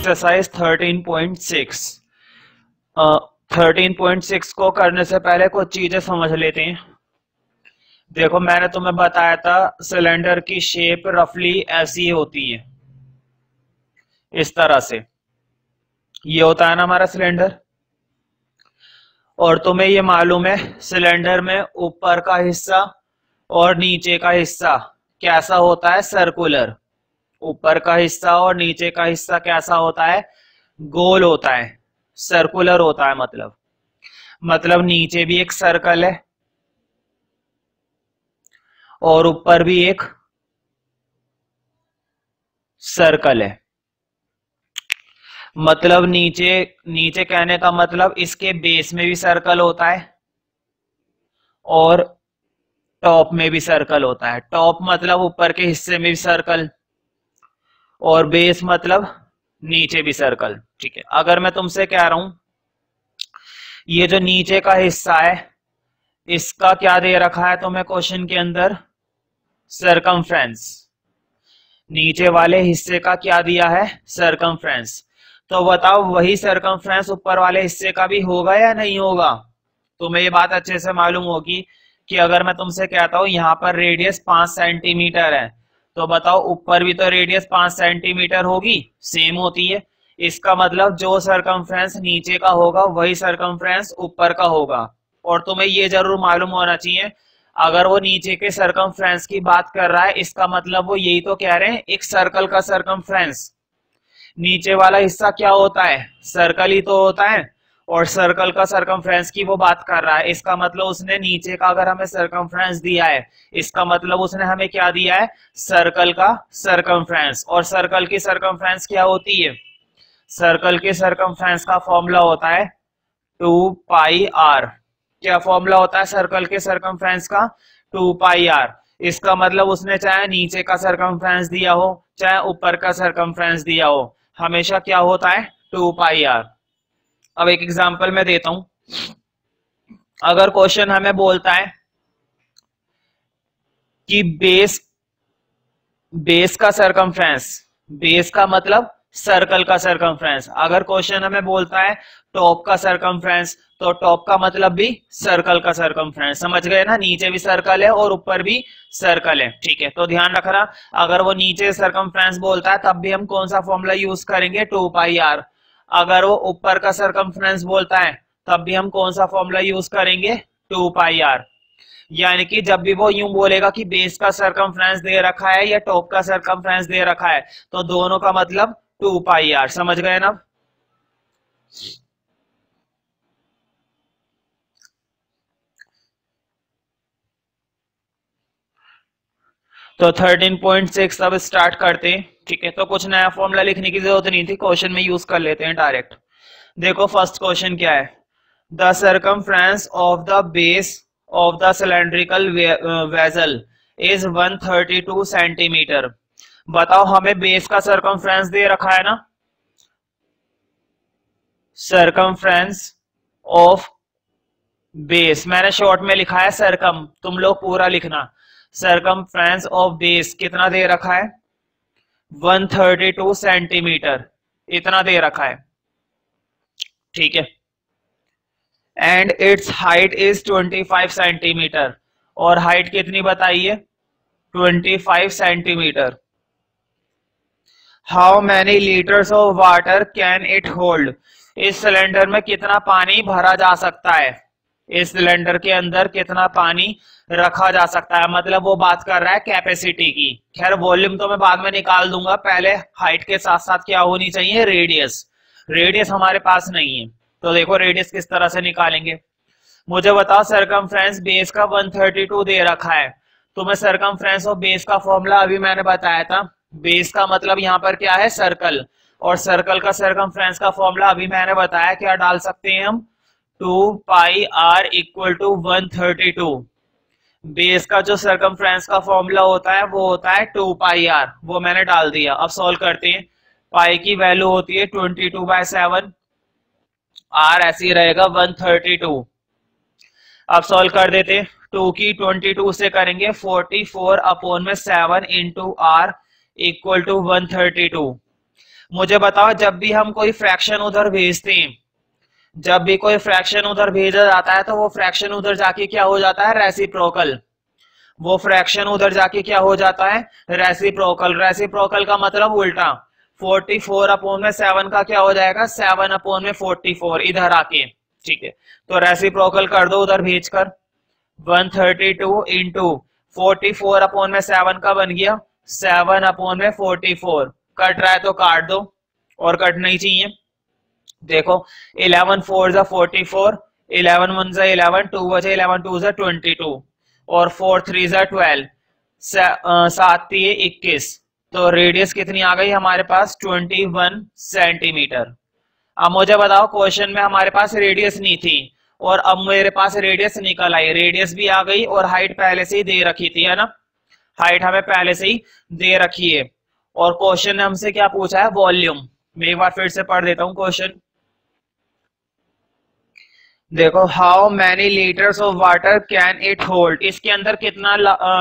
Exercise 13.6। 13.6 को करने से पहले कुछ चीजें समझ लेते हैं। देखो, मैंने तुम्हें बताया था सिलेंडर की शेप रफली ऐसी होती है, इस तरह से। ये होता है ना हमारा सिलेंडर, और तुम्हें ये मालूम है सिलेंडर में ऊपर का हिस्सा और नीचे का हिस्सा कैसा होता है, सर्कुलर। ऊपर का हिस्सा और नीचे का हिस्सा कैसा होता है, गोल होता है, सर्कुलर होता है। मतलब नीचे भी एक सर्कल है और ऊपर भी एक सर्कल है। मतलब नीचे नीचे कहने का मतलब इसके बेस में भी सर्कल होता है और टॉप में भी सर्कल होता है। टॉप मतलब ऊपर के हिस्से में भी सर्कल, और बेस मतलब नीचे भी सर्कल। ठीक है, अगर मैं तुमसे कह रहा हूं ये जो नीचे का हिस्सा है इसका क्या दे रखा है तुम्हें क्वेश्चन के अंदर, सरकमफ्रेंस। नीचे वाले हिस्से का क्या दिया है, सरकमफ्रेंस। तो बताओ वही सरकमफ्रेंस ऊपर वाले हिस्से का भी होगा या नहीं होगा। तुम्हें ये बात अच्छे से मालूम होगी कि अगर मैं तुमसे कहता हूं यहाँ पर रेडियस 5 सेंटीमीटर है, तो बताओ ऊपर भी तो रेडियस 5 सेंटीमीटर होगी, सेम होती है। इसका मतलब जो सरकमफ्रेंस नीचे का होगा वही सरकमफ्रेंस ऊपर का होगा। और तुम्हें ये जरूर मालूम होना चाहिए, अगर वो नीचे के सरकमफ्रेंस की बात कर रहा है इसका मतलब वो यही तो कह रहे हैं एक सर्कल का सरकमफ्रेंस। नीचे वाला हिस्सा क्या होता है, सर्कल ही तो होता है, और सर्कल का सरकमफ्रेंस की वो बात कर रहा है। इसका मतलब उसने नीचे का अगर हमें सरकमफ्रेंस दिया है, इसका मतलब उसने हमें क्या दिया है, सर्कल का सरकमफ्रेंस। और सर्कल की सरकमफ्रेंस क्या होती है, सर्कल के सरकमफ्रेंस का फॉर्मूला होता है 2 पाई आर। क्या फॉर्मूला होता है सर्कल के सरकमफ्रेंस का, 2 पाई आर। इसका मतलब उसने चाहे नीचे का सरकमफ्रेंस दिया हो चाहे ऊपर का सरकमफ्रेंस दिया हो, हमेशा क्या होता है, 2 पाई आर। अब एक एग्जांपल मैं देता हूं। अगर क्वेश्चन हमें बोलता है कि बेस का सरकमफ्रेंस, बेस का मतलब सर्कल का सरकमफ्रेंस। अगर क्वेश्चन हमें बोलता है टॉप का सरकमफ्रेंस, तो टॉप का मतलब भी सर्कल का सरकमफ्रेंस। समझ गए ना, नीचे भी सर्कल है और ऊपर भी सर्कल है। ठीक है, तो ध्यान रखना, अगर वो नीचे सरकमफ्रेंस बोलता है तब भी हम कौन सा फॉर्मूला यूज करेंगे, 2 पाई आर। अगर वो ऊपर का सरकमफ्रेंस बोलता है तब भी हम कौन सा फॉर्मूला यूज करेंगे, 2 पाई आर। यानी कि जब भी वो यूं बोलेगा कि बेस का सरकमफ्रेंस दे रखा है या टॉप का सरकमफ्रेंस दे रखा है, तो दोनों का मतलब 2 पाई आर। समझ गए ना। तो 13.6 अब स्टार्ट करते हैं। ठीक है, तो कुछ नया फॉर्मूला लिखने की जरूरत नहीं थी, क्वेश्चन में यूज कर लेते हैं डायरेक्ट। देखो फर्स्ट क्वेश्चन क्या है, the circumference of the base of the cylindrical vessel is 132 centimetre. बताओ हमें बेस का सरकमफ्रेंस दे रखा है ना, सरकमफ्रेंस ऑफ बेस मैंने शॉर्ट में लिखा है सरकम, तुम लोग पूरा लिखना। सरकमफ्रेंस ऑफ बेस कितना दे रखा है, 132 सेंटीमीटर, इतना दे रखा है। ठीक है, and its height is 25 centimetre, और हाइट कितनी बताइए, 25 centimetre. How many litres of water can it hold, इस सिलेंडर में कितना पानी भरा जा सकता है, इस सिलेंडर के अंदर कितना पानी रखा जा सकता है। मतलब वो बात कर रहा है कैपेसिटी की। खैर वॉल्यूम तो मैं बाद में निकाल दूंगा, पहले हाइट के साथ साथ क्या होनी चाहिए, रेडियस। रेडियस हमारे पास नहीं है, तो देखो रेडियस किस तरह से निकालेंगे। मुझे बताओ सरकमफ्रेंस बेस का 132 दे रखा है, तो मैं सरकमफ्रेंस ऑफ बेस का फॉर्मूला अभी मैंने बताया था। बेस का मतलब यहाँ पर क्या है, सर्कल, और सर्कल का सरकमफ्रेंस का फॉर्मूला अभी मैंने बताया, क्या डाल सकते हैं हम, 2 पाई आर इक्वल टू 132। बेस का जो सरकमफ्रेंस का फॉर्मूला होता है वो होता है 2 पाई आर, वो मैंने डाल दिया। अब सॉल्व करते हैं। पाई की वैल्यू होती है 22/7, आर ऐसी रहेगा 132। अब सॉल्व कर देते हैं। 2 की 22 से करेंगे 44 अपॉन में 7 इंटू आर इक्वल टू 132। मुझे बताओ, जब भी हम कोई फ्रैक्शन उधर भेजते हैं, जब भी कोई फ्रैक्शन उधर भेजा जाता है तो वो फ्रैक्शन उधर जाके क्या हो जाता है? रेसिप्रोकल। वो फ्रैक्शन उधर जाके क्या हो जाता है? रेसिप्रोकल। रेसिप्रोकल का मतलब उल्टा। 44 अपॉन में 7 का क्या हो जाएगा? 7 अपॉन में 44 इधर आके। ठीक है, तो रेसिप्रोकल कर दो उधर भेजकर। 132 इंटू 44 अपॉन में 7 का बन गया 7 अपॉन में 44। कट रहा है तो काट दो, और कटना ही चाहिए। देखो 11 4 जा 44, 11 1 जा 11, 2 बचे, 11 2 जा 22, और 4 3 जा 12, 7 3 21। तो रेडियस कितनी आ गई हमारे पास? 21 सेंटीमीटर। अब मुझे बताओ, क्वेश्चन में हमारे पास रेडियस नहीं थी और अब मेरे पास रेडियस निकल आई। रेडियस भी आ गई और हाइट पहले से ही दे रखी थी, है ना? हाइट हमें पहले से ही दे रखी है। और क्वेश्चन ने हमसे क्या पूछा है? वॉल्यूम। मैं एक बार फिर से पढ़ देता हूं क्वेश्चन। देखो, how many litres of water can it hold? इसके अंदर कितना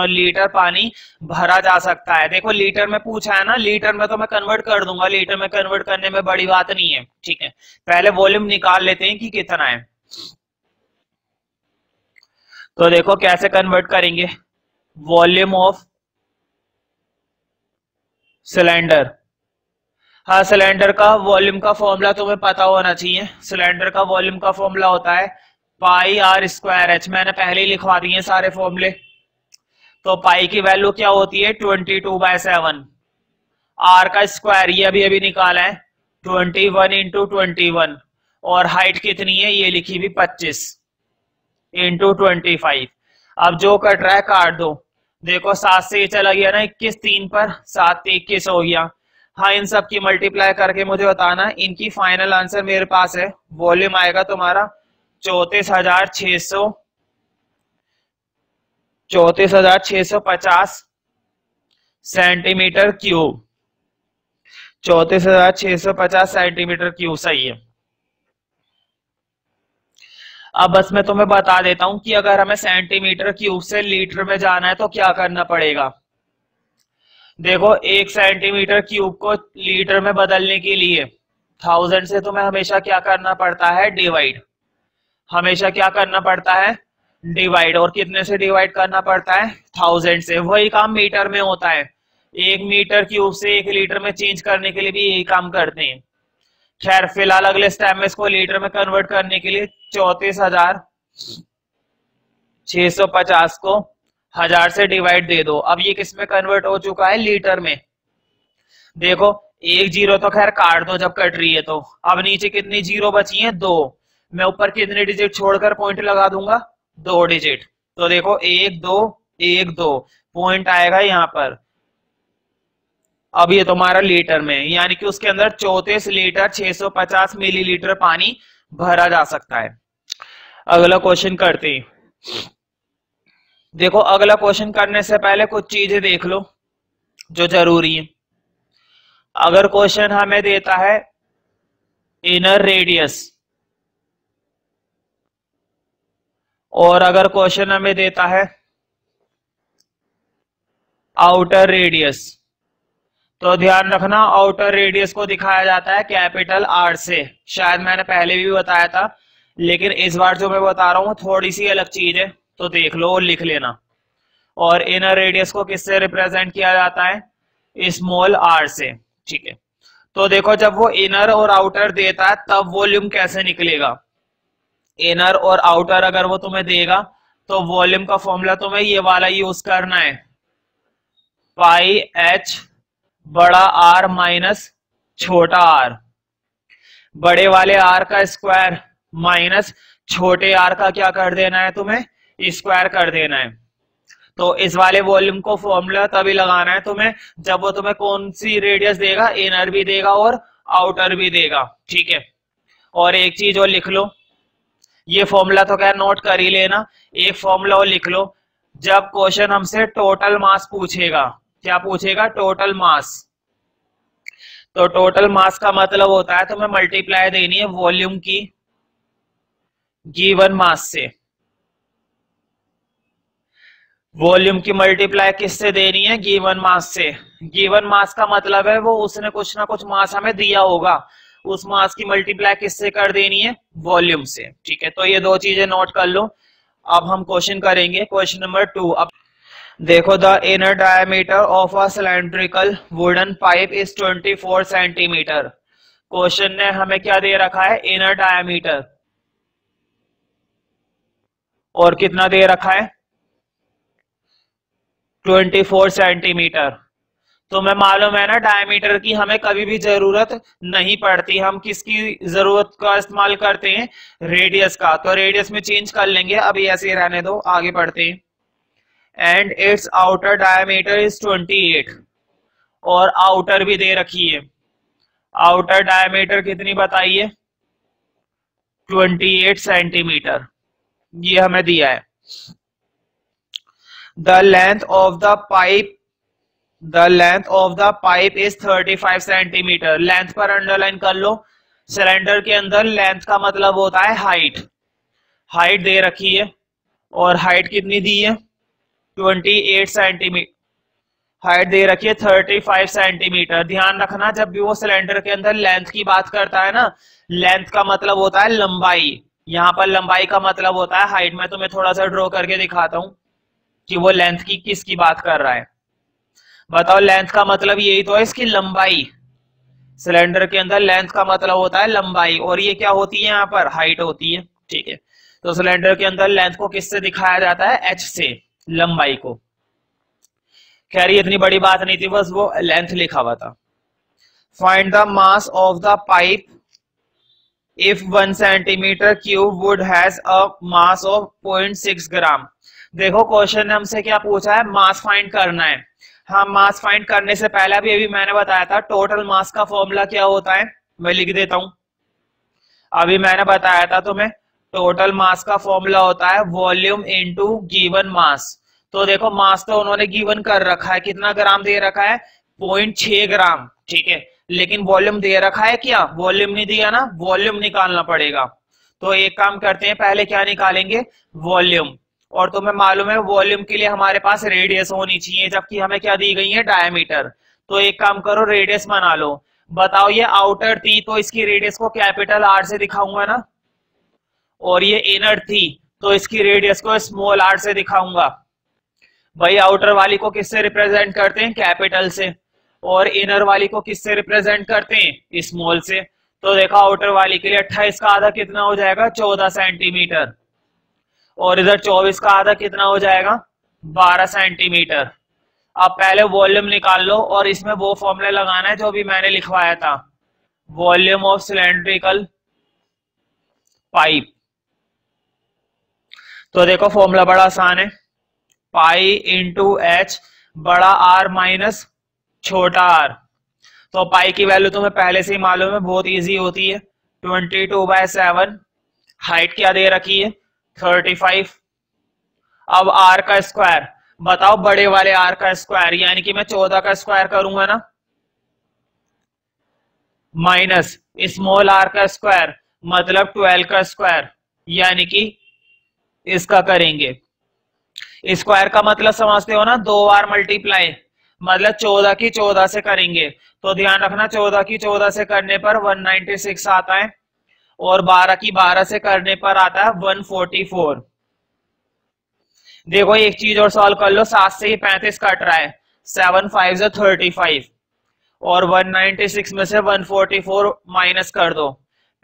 लीटर पानी भरा जा सकता है? देखो, लीटर में पूछा है ना, लीटर में तो मैं कन्वर्ट कर दूंगा, लीटर में कन्वर्ट करने में बड़ी बात नहीं है। ठीक है, पहले वॉल्यूम निकाल लेते हैं कि कितना है। तो देखो कैसे कन्वर्ट करेंगे। Volume of cylinder. हाँ, सिलेंडर का वॉल्यूम का फॉर्मूला तुम्हें पता होना चाहिए। सिलेंडर का वॉल्यूम का फॉर्मूला होता है पाई आर स्क्वायर एच। मैंने पहले ही लिखवा दिए सारे फॉर्मूले। तो पाई की वैल्यू क्या होती है? 22/7। आर का स्क्वायर ये अभी अभी निकाला है, 21 इंटू 21, और हाइट कितनी है? ये लिखी हुई 25 इंटू 25। अब जो कट रहा है काट दो। देखो 7 से ये चला गया ना 21, 3 पर 7 21 हो गया। हाँ, इन सब की मल्टीप्लाई करके मुझे बताना। इनकी फाइनल आंसर मेरे पास है। वॉल्यूम आएगा तुम्हारा 34,650 सेंटीमीटर क्यूब। 34,650 सेंटीमीटर क्यूब, सही है। अब बस मैं तुम्हें बता देता हूं कि अगर हमें सेंटीमीटर क्यूब से लीटर में जाना है तो क्या करना पड़ेगा। देखो, 1 सेंटीमीटर क्यूब को लीटर में बदलने के लिए 1000 से तुम्हें हमेशा क्या करना पड़ता है? डिवाइड। हमेशा क्या करना पड़ता है? डिवाइड। और कितने से डिवाइड करना पड़ता है? 1000 से। वही काम मीटर में होता है। 1 मीटर क्यूब से 1 लीटर में चेंज करने के लिए भी यही काम करते हैं। खैर, फिलहाल अगले स्टेप में इसको लीटर में कन्वर्ट करने के लिए 34,650 को 1000 से डिवाइड दे दो। अब ये किस में कन्वर्ट हो चुका है? लीटर में। देखो, एक जीरो तो खैर काट दो जब कट रही है तो। अब नीचे कितनी जीरो बची हैं? 2। मैं ऊपर कितने डिजिट छोड़कर पॉइंट लगा दूंगा? 2 डिजिट। तो देखो 1 2 1 2 पॉइंट आएगा यहाँ पर। अब ये तुम्हारा लीटर में, यानी कि उसके अंदर 34 लीटर 650 मिलीलीटर पानी भरा जा सकता है। अगला क्वेश्चन करते हैं। देखो, अगला क्वेश्चन करने से पहले कुछ चीजें देख लो जो जरूरी है। अगर क्वेश्चन हमें देता है इनर रेडियस, और अगर क्वेश्चन हमें देता है आउटर रेडियस, तो ध्यान रखना आउटर रेडियस को दिखाया जाता है कैपिटल आर से। शायद मैंने पहले भी बताया था, लेकिन इस बार जो मैं बता रहा हूं थोड़ी सी अलग चीज है, तो देख लो और लिख लेना। और इनर रेडियस को किससे रिप्रेजेंट किया जाता है? स्मॉल आर से। ठीक है, तो देखो जब वो इनर और आउटर देता है तब वॉल्यूम कैसे निकलेगा। इनर और आउटर अगर वो तुम्हें देगा तो वॉल्यूम का फॉर्मूला तुम्हें ये वाला यूज करना है, पाई एच बड़ा आर माइनस छोटा आर। बड़े वाले आर का स्क्वायर माइनस छोटे आर का क्या कर देना है? तुम्हें स्क्वायर कर देना है। तो इस वाले वॉल्यूम को फॉर्मूला तभी लगाना है तुम्हें जब वो तुम्हें कौन सी रेडियस देगा? इनर भी देगा और आउटर भी देगा। ठीक है, और एक चीज और लिख लो, ये फॉर्मूला तो क्या नोट कर ही लेना। एक फॉर्मूला और लिख लो, जब क्वेश्चन हमसे टोटल मास पूछेगा, क्या पूछेगा? Total mass. तो टोटल मास का मतलब होता है तुम्हें मल्टीप्लाई देनी है वॉल्यूम की गिवन मास से। वॉल्यूम की मल्टीप्लाई किससे देनी है? गिवन मास से। गिवन मास का मतलब है वो उसने कुछ ना कुछ मास हमें दिया होगा, उस मास की मल्टीप्लाई किससे कर देनी है? वॉल्यूम से। ठीक है, तो ये दो चीजें नोट कर लो। अब हम क्वेश्चन करेंगे, क्वेश्चन नंबर 2। अब देखो, the inner diameter of a cylindrical wooden pipe is 24 centimetre. Question ने हमें क्या दे रखा है? Inner diameter. और कितना दे रखा है? 24 सेंटीमीटर। तो मैं मालूम है ना, डायमीटर की हमें कभी भी जरूरत नहीं पड़ती, हम किसकी जरूरत का इस्तेमाल करते हैं? रेडियस का। तो रेडियस में चेंज कर लेंगे, अभी ऐसे ही रहने दो, आगे बढ़ते हैं। And it's outer diameter is 28। और आउटर भी दे रखी है। आउटर डायमीटर कितनी बताइए? 28 सेंटीमीटर, ये हमें दिया है। The length of the pipe is 35 centimetre. Length पर अंडरलाइन कर लो। सिलेंडर के अंदर लेंथ का मतलब होता है हाइट। हाइट दे रखी है, और हाइट कितनी दी है? 28 सेंटीमीटर। हाइट दे रखी है 35 सेंटीमीटर। ध्यान रखना, जब भी वो सिलेंडर के अंदर लेंथ की बात करता है ना, लेंथ का मतलब होता है लंबाई। यहाँ पर लंबाई का मतलब होता है हाइट। मैं तुम्हें थोड़ा सा ड्रॉ करके दिखाता हूँ कि वो लेंथ की किसकी बात कर रहा है। बताओ, लेंथ का मतलब यही तो है, इसकी लंबाई। सिलेंडर के अंदर लेंथ का मतलब होता है लंबाई, और ये क्या होती है? यहाँ पर हाइट होती है। ठीक है, तो सिलेंडर के अंदर लेंथ को किससे दिखाया जाता है? एच से, लंबाई को। खैर ये इतनी बड़ी बात नहीं थी, बस वो लेंथ लिखा हुआ था। Find the mass of the pipe if 1 centimetre cube would has a mass of 0.6 ग्राम। देखो, क्वेश्चन ने हमसे क्या पूछा है? मास फाइंड करना है। हाँ, मास फाइंड करने से पहले अभी मैंने बताया था टोटल मास का फॉर्मूला क्या होता है। मैं लिख देता हूं, अभी मैंने बताया था तुम्हें। टोटल मास का फॉर्मूला होता है वॉल्यूम इनटू गिवन मास। तो देखो, मास तो उन्होंने गिवन कर रखा है, कितना ग्राम दे रखा है? 0.6 ग्राम। ठीक है, लेकिन वॉल्यूम दे रखा है क्या? वॉल्यूम नहीं दिया ना, वॉल्यूम निकालना पड़ेगा। तो एक काम करते हैं, पहले क्या निकालेंगे? वॉल्यूम। और तुम्हें मालूम है वॉल्यूम के लिए हमारे पास रेडियस होनी चाहिए, जबकि हमें क्या दी गई है? डायमीटर। तो एक काम करो, रेडियस बना लो। बताओ, ये आउटर थी तो इसकी रेडियस को कैपिटल आर से दिखाऊंगा ना, और ये इनर थी तो इसकी रेडियस को स्मॉल आर से दिखाऊंगा। भाई, आउटर वाली को किससे रिप्रेजेंट करते हैं? कैपिटल से। और इनर वाली को किससे रिप्रेजेंट करते हैं? स्मॉल से। तो देखो, आउटर वाली के लिए 28 का आधा कितना हो जाएगा? 14 सेंटीमीटर। और इधर 24 का आधा कितना हो जाएगा? 12 सेंटीमीटर। अब पहले वॉल्यूम निकाल लो, और इसमें वो फॉर्मूला लगाना है जो भी मैंने लिखवाया था। Volume of cylindrical pipe. तो देखो, फॉर्मूला बड़ा आसान है। पाई इंटू एच, बड़ा आर माइनस छोटा आर। तो पाई की वैल्यू तुम्हें पहले से ही मालूम है, बहुत इजी होती है। 22/7। हाइट क्या दे रखी है? 35। अब आर का स्क्वायर। बताओ, बड़े वाले आर का स्क्वायर, यानी कि मैं 14 का स्क्वायर करूंगा ना, माइनस स्मॉल आर का स्क्वायर मतलब 12 का स्क्वायर, यानी कि इसका करेंगे। स्क्वायर का मतलब समझते हो ना? 2 बार मल्टीप्लाई, मतलब 14 की 14 से करेंगे। तो ध्यान रखना, 14 की 14 से करने पर 196 आता है, और 12 की 12 से करने पर आता है 144। देखो, एक चीज और सॉल्व कर लो, 7 से ही 35 कट रहा है, 7 5 से 35, और 196 में से 144 माइनस कर दो।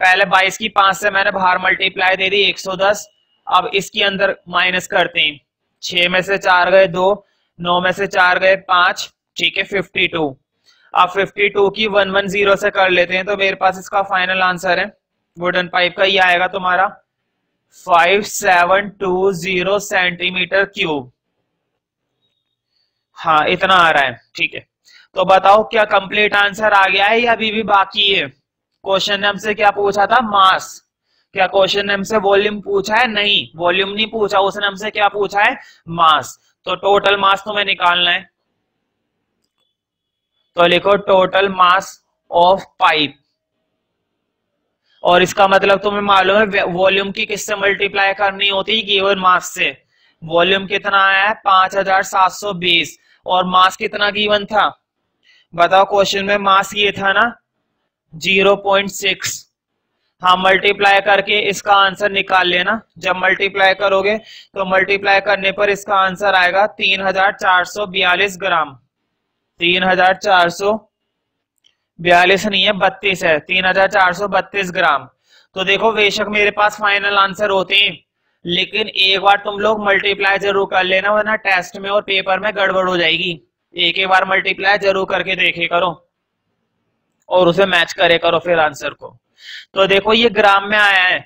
पहले 22 की 5 से मैंने बाहर मल्टीप्लाई दे दी, 110। अब इसके अंदर माइनस करते हैं। 6 में से 4 गए 2, 9 में से 4 गए 5। ठीक है, 52। अब 52 की 110 से कर लेते हैं, तो मेरे पास इसका फाइनल आंसर है वुडन पाइप का, ये आएगा तुम्हारा 5720 सेंटीमीटर क्यूब। हाँ, इतना आ रहा है। ठीक है, तो बताओ, क्या कंप्लीट आंसर आ गया है या अभी भी बाकी है? क्वेश्चन ने हमसे क्या पूछा था? मास। क्या क्वेश्चन ने हमसे वॉल्यूम पूछा है? नहीं, वॉल्यूम नहीं पूछा, उसने हमसे क्या पूछा है? मास। तो टोटल मास तुम्हें निकालना है, तो लिखो टोटल मास ऑफ पाइप। और इसका मतलब तुम्हें मालूम है वॉल्यूम की किससे मल्टीप्लाई करनी होती है? गिवन मास से। वॉल्यूम कितना आया है 5720 और मास कितना गिवन था बताओ क्वेश्चन में, मास ये था ना 0.6। हाँ मल्टीप्लाई करके इसका आंसर निकाल लेना, जब मल्टीप्लाई करोगे तो मल्टीप्लाई करने पर इसका आंसर आएगा 3442 ग्राम। 3442 नहीं है 32 है, 3432 ग्राम। तो देखो बेशक मेरे पास फाइनल आंसर होते हैं, लेकिन एक बार तुम लोग मल्टीप्लाई जरूर कर लेना, वरना टेस्ट में और पेपर में गड़बड़ हो जाएगी। एक बार मल्टीप्लाई जरूर करके देखे करो और उसे मैच करे करो फिर आंसर को। तो देखो ये ग्राम में आया है,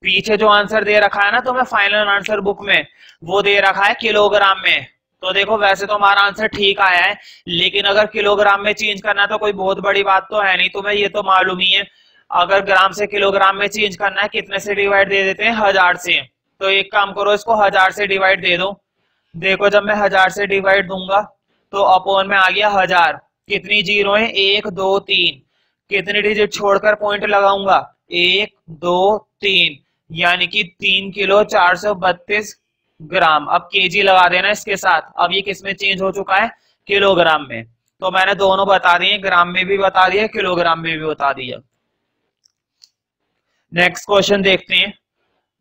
पीछे जो आंसर दे रखा है ना तुम्हें फाइनल आंसर बुक में, वो दे रखा है किलोग्राम में। तो देखो वैसे तो हमारा आंसर ठीक आया है, लेकिन अगर किलोग्राम में चेंज करना है तो कोई बहुत बड़ी बात तो है नहीं, तुम्हें ये तो मालूम ही है। अगर ग्राम से किलोग्राम में चेंज करना है कितने से डिवाइड दे देते हैं 1000 से। तो एक काम करो इसको 1000 से डिवाइड दे दो। देखो जब मैं 1000 से डिवाइड दूंगा तो अपॉन में आ गया 1000। कितनी जीरो है 1 2 3, कितनी डिजिट छोड़कर पॉइंट लगाऊंगा 1 2 3, यानी कि 3 किलो 432 ग्राम। अब केजी लगा देना इसके साथ। अब ये किस में चेंज हो चुका है किलोग्राम में। तो मैंने दोनों बता दिए, ग्राम में भी बता दिया किलोग्राम में भी बता दिया। नेक्स्ट क्वेश्चन देखते हैं।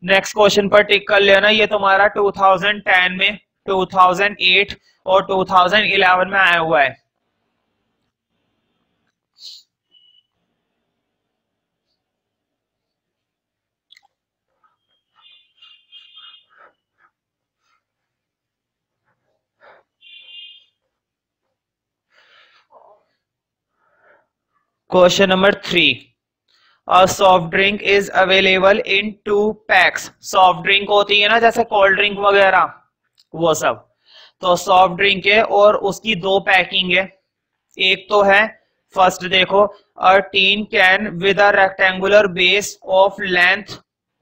नेक्स्ट क्वेश्चन पर टिक कर लेना, ये तुम्हारा 2010 में 2008 और 2011 में आया हुआ है। Question number 3, A soft drink is available in 2 packs। Soft drink होती है ना जैसे कोल्ड ड्रिंक वगैरह वो सब, तो सॉफ्ट ड्रिंक है और उसकी 2 पैकिंग है। एक तो है फर्स्ट देखो, a tin can with a rectangular base of length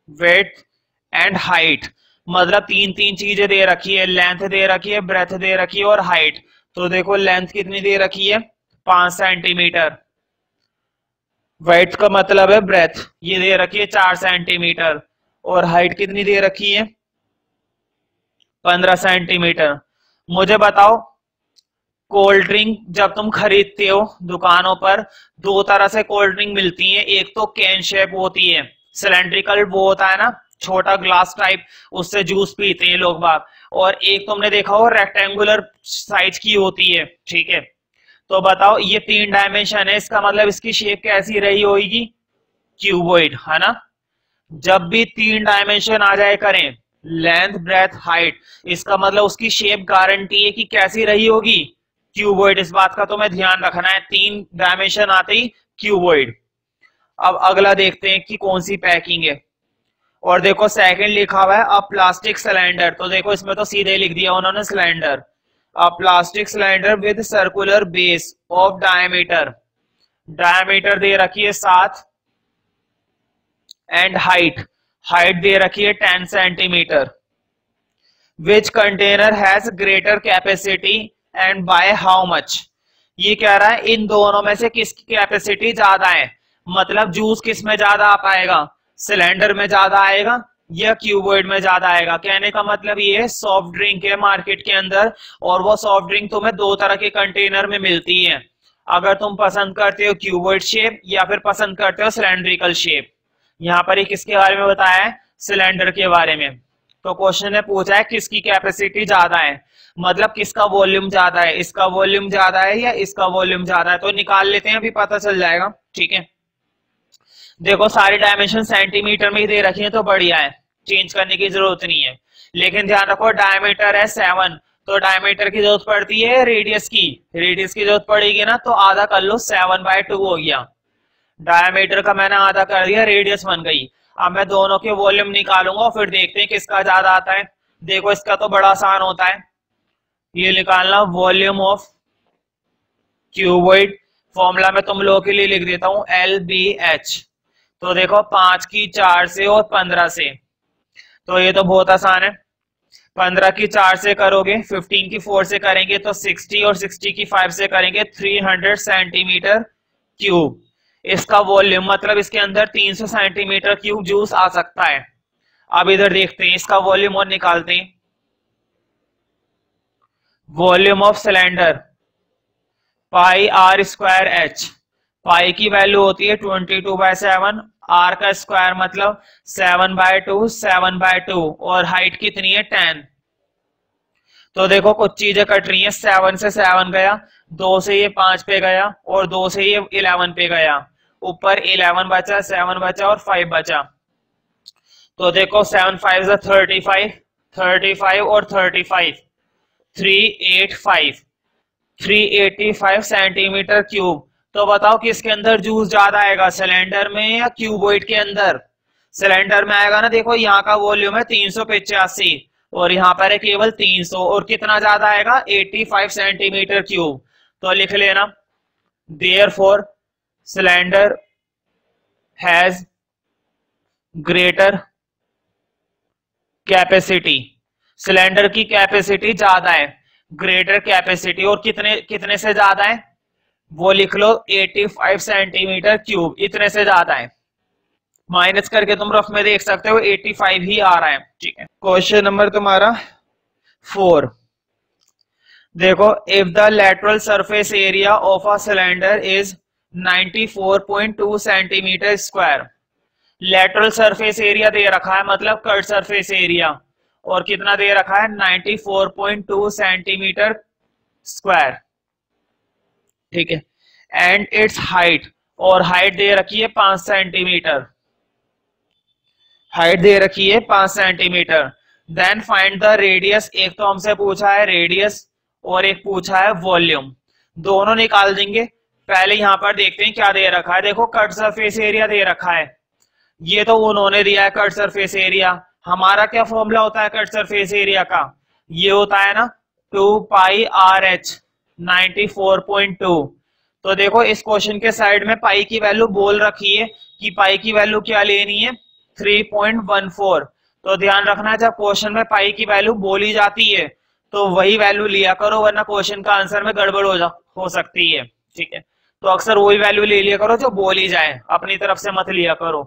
width and height. मतलब तीन तीन चीजें दे रखी है, लेंथ दे रखी है, ब्रेथ दे रखी है और हाइट। तो देखो लेंथ कितनी दे रखी है 5 सेंटीमीटर, वाइट का मतलब है ब्रेथ, ये दे रखी है 4 सेंटीमीटर, और हाइट कितनी दे रखी है 15 सेंटीमीटर। मुझे बताओ कोल्ड ड्रिंक जब तुम खरीदते हो दुकानों पर, 2 तरह से कोल्ड ड्रिंक मिलती है। एक तो कैन शेप होती है, सिलेंड्रिकल वो होता है ना छोटा ग्लास टाइप, उससे जूस पीते हैं लोग बाग। और एक तुमने देखा हो रेक्टेंगुलर साइज की होती है, ठीक है। तो बताओ ये 3 डायमेंशन है, इसका मतलब इसकी शेप कैसी रही होगी क्यूबॉइड, है ना। जब भी 3 डायमेंशन आ जाए करें लेंथ ब्रेथ हाइट, इसका मतलब उसकी शेप गारंटी है कि कैसी रही होगी क्यूबॉइड। इस बात का तुम्हें ध्यान रखना है, 3 डायमेंशन आते ही क्यूबॉइड। अब अगला देखते हैं कि कौन सी पैकिंग है। और देखो सेकंड लिखा हुआ है अ प्लास्टिक सिलेंडर, तो देखो इसमें तो सीधे लिख दिया उन्होंने cylinder. A plastic cylinder with circular base of diameter, diameter दे रखी है 7 एंड हाइट दे रखी है 10 centimetre. Which container has greater capacity and by how much. ये कह रहा है इन दोनों में से किसकी कैपेसिटी ज्यादा है, मतलब जूस किस में ज्यादा आ पाएगा, सिलेंडर में ज्यादा आएगा या क्यूबॉइड में ज्यादा आएगा। कहने का मतलब ये सॉफ्ट ड्रिंक है मार्केट के अंदर, और वो सॉफ्ट ड्रिंक तुम्हें 2 तरह के कंटेनर में मिलती है। अगर तुम पसंद करते हो क्यूबॉइड शेप या फिर पसंद करते हो सिलेंड्रिकल शेप। यहाँ पर ये किसके बारे में बताया है, सिलेंडर के बारे में। तो क्वेश्चन ने पूछा है किसकी कैपेसिटी ज्यादा है, मतलब किसका वॉल्यूम ज्यादा है, इसका वॉल्यूम ज्यादा है या इसका वॉल्यूम ज्यादा है। तो निकाल लेते हैं, अभी पता चल जाएगा, ठीक है। देखो सारी डायमेंशन सेंटीमीटर में ही दे रखी है तो बढ़िया है, चेंज करने की जरूरत नहीं है। लेकिन ध्यान रखो डायमीटर है 7, तो डायमीटर की जरूरत पड़ती है रेडियस की जरूरत पड़ेगी ना, तो आधा कर लो 7/2 हो गया। डायमीटर का मैंने आधा कर दिया, रेडियस बन गई। अब मैं दोनों के वॉल्यूम निकालूंगा और फिर देखते हैं किसका ज्यादा आता है। देखो इसका तो बड़ा आसान होता है, ये निकालना वॉल्यूम ऑफ क्यूबॉइड। फॉर्मूला में तुम लोगों के लिए लिख देता हूं LBH। तो देखो 5 की 4 से और 15 से, तो ये तो बहुत आसान है। 15 की 4 से करोगे, 15 की 4 से करेंगे तो 60, और 60 की 5 से करेंगे 300 सेंटीमीटर क्यूब। इसका वॉल्यूम मतलब इसके अंदर 300 सेंटीमीटर क्यूब जूस आ सकता है। अब इधर देखते हैं इसका वॉल्यूम और निकालते हैं। Volume of cylinder pi r square h. पाई की वैल्यू होती है 22/7, आर का स्क्वायर मतलब 7/2, 7/2 और हाइट कितनी है 10। तो देखो कुछ चीजें कट रही हैं, 7 से 7 गया, 2 से ये 5 पे गया और 2 से ये 11 पे गया, ऊपर 11 बचा, 7 बचा और 5 बचा। तो देखो 7 5 से 35, 35 और 35, 385, 385 सेंटीमीटर क्यूब। तो बताओ किसके अंदर जूस ज्यादा आएगा, सिलेंडर में या क्यूबॉइड के अंदर? सिलेंडर में आएगा ना। देखो यहाँ का वॉल्यूम है 385 और यहाँ पर है केवल 300, और कितना ज्यादा आएगा 85 सेंटीमीटर क्यूब। तो लिख लेना, therefore cylinder has greater capacity. Cylinder की कैपेसिटी ज्यादा है, ग्रेटर कैपेसिटी, और कितने कितने से ज्यादा है वो लिख लो 85 सेंटीमीटर क्यूब, इतने से ज्यादा है। माइनस करके तुम रफ में देख सकते हो 85 ही आ रहा है। ठीक है, क्वेश्चन नंबर तुम्हारा 4। देखो, if the lateral surface area of a cylinder is 94.2 centimetre square. Lateral surface area दे रखा है, मतलब कट सरफेस एरिया, और कितना दे रखा है 94.2 सेंटीमीटर स्क्वायर। ठीक है, एंड इट्स हाइट, और हाइट दे रखी है 5 सेंटीमीटर, हाइट दे रखी है 5 centimetre. Then find the radius. एक तो हमसे पूछा है रेडियस और एक पूछा है वॉल्यूम, दोनों निकाल देंगे। पहले यहां पर देखते हैं क्या दे रखा है। देखो कट सरफेस एरिया दे रखा है, ये तो उन्होंने दिया है कट सरफेस एरिया। हमारा क्या फॉर्मूला होता है कट सरफेस एरिया का, ये होता है ना 2 पाई आर एच 94.2। तो देखो इस क्वेश्चन के साइड में पाई की वैल्यू बोल रखी है कि पाई की वैल्यू क्या लेनी है 3.14। तो ध्यान रखना जब क्वेश्चन में पाई की वैल्यू बोली जाती है तो वही वैल्यू लिया करो, वरना क्वेश्चन का आंसर में गड़बड़ हो सकती है। ठीक है, तो अक्सर वही वैल्यू ले लिया करो जो बोली जाए, अपनी तरफ से मत लिया करो।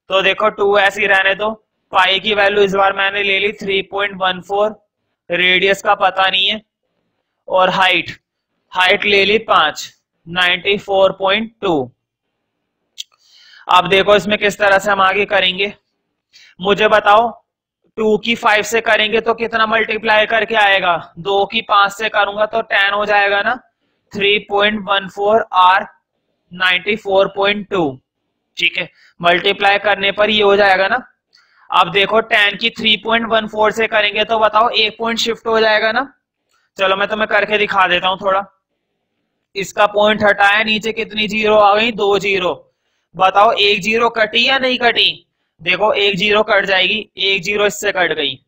तो देखो 2 ऐसी रहने दो, पाई की वैल्यू इस बार मैंने ले ली 3.14, रेडियस का पता नहीं है, और हाइट हाइट ले ली 5, 94.2। अब देखो इसमें किस तरह से हम आगे करेंगे, मुझे बताओ। 2 की 5 से करेंगे तो कितना मल्टीप्लाई करके आएगा, 2 की 5 से करूंगा तो 10 हो जाएगा ना, 3.14 आर 94.2। ठीक है, मल्टीप्लाई करने पर ये हो जाएगा ना। अब देखो 10 की 3.14 से करेंगे तो बताओ 1 पॉइंट शिफ्ट हो जाएगा ना। चलो मैं तुम्हें करके दिखा देता हूं थोड़ा। इसका पॉइंट हटाया, नीचे कितनी जीरो आ गई, 2 जीरो। बताओ 1 जीरो कटी या नहीं कटी? देखो 1 जीरो कट जाएगी, 1 जीरो इससे कट गई,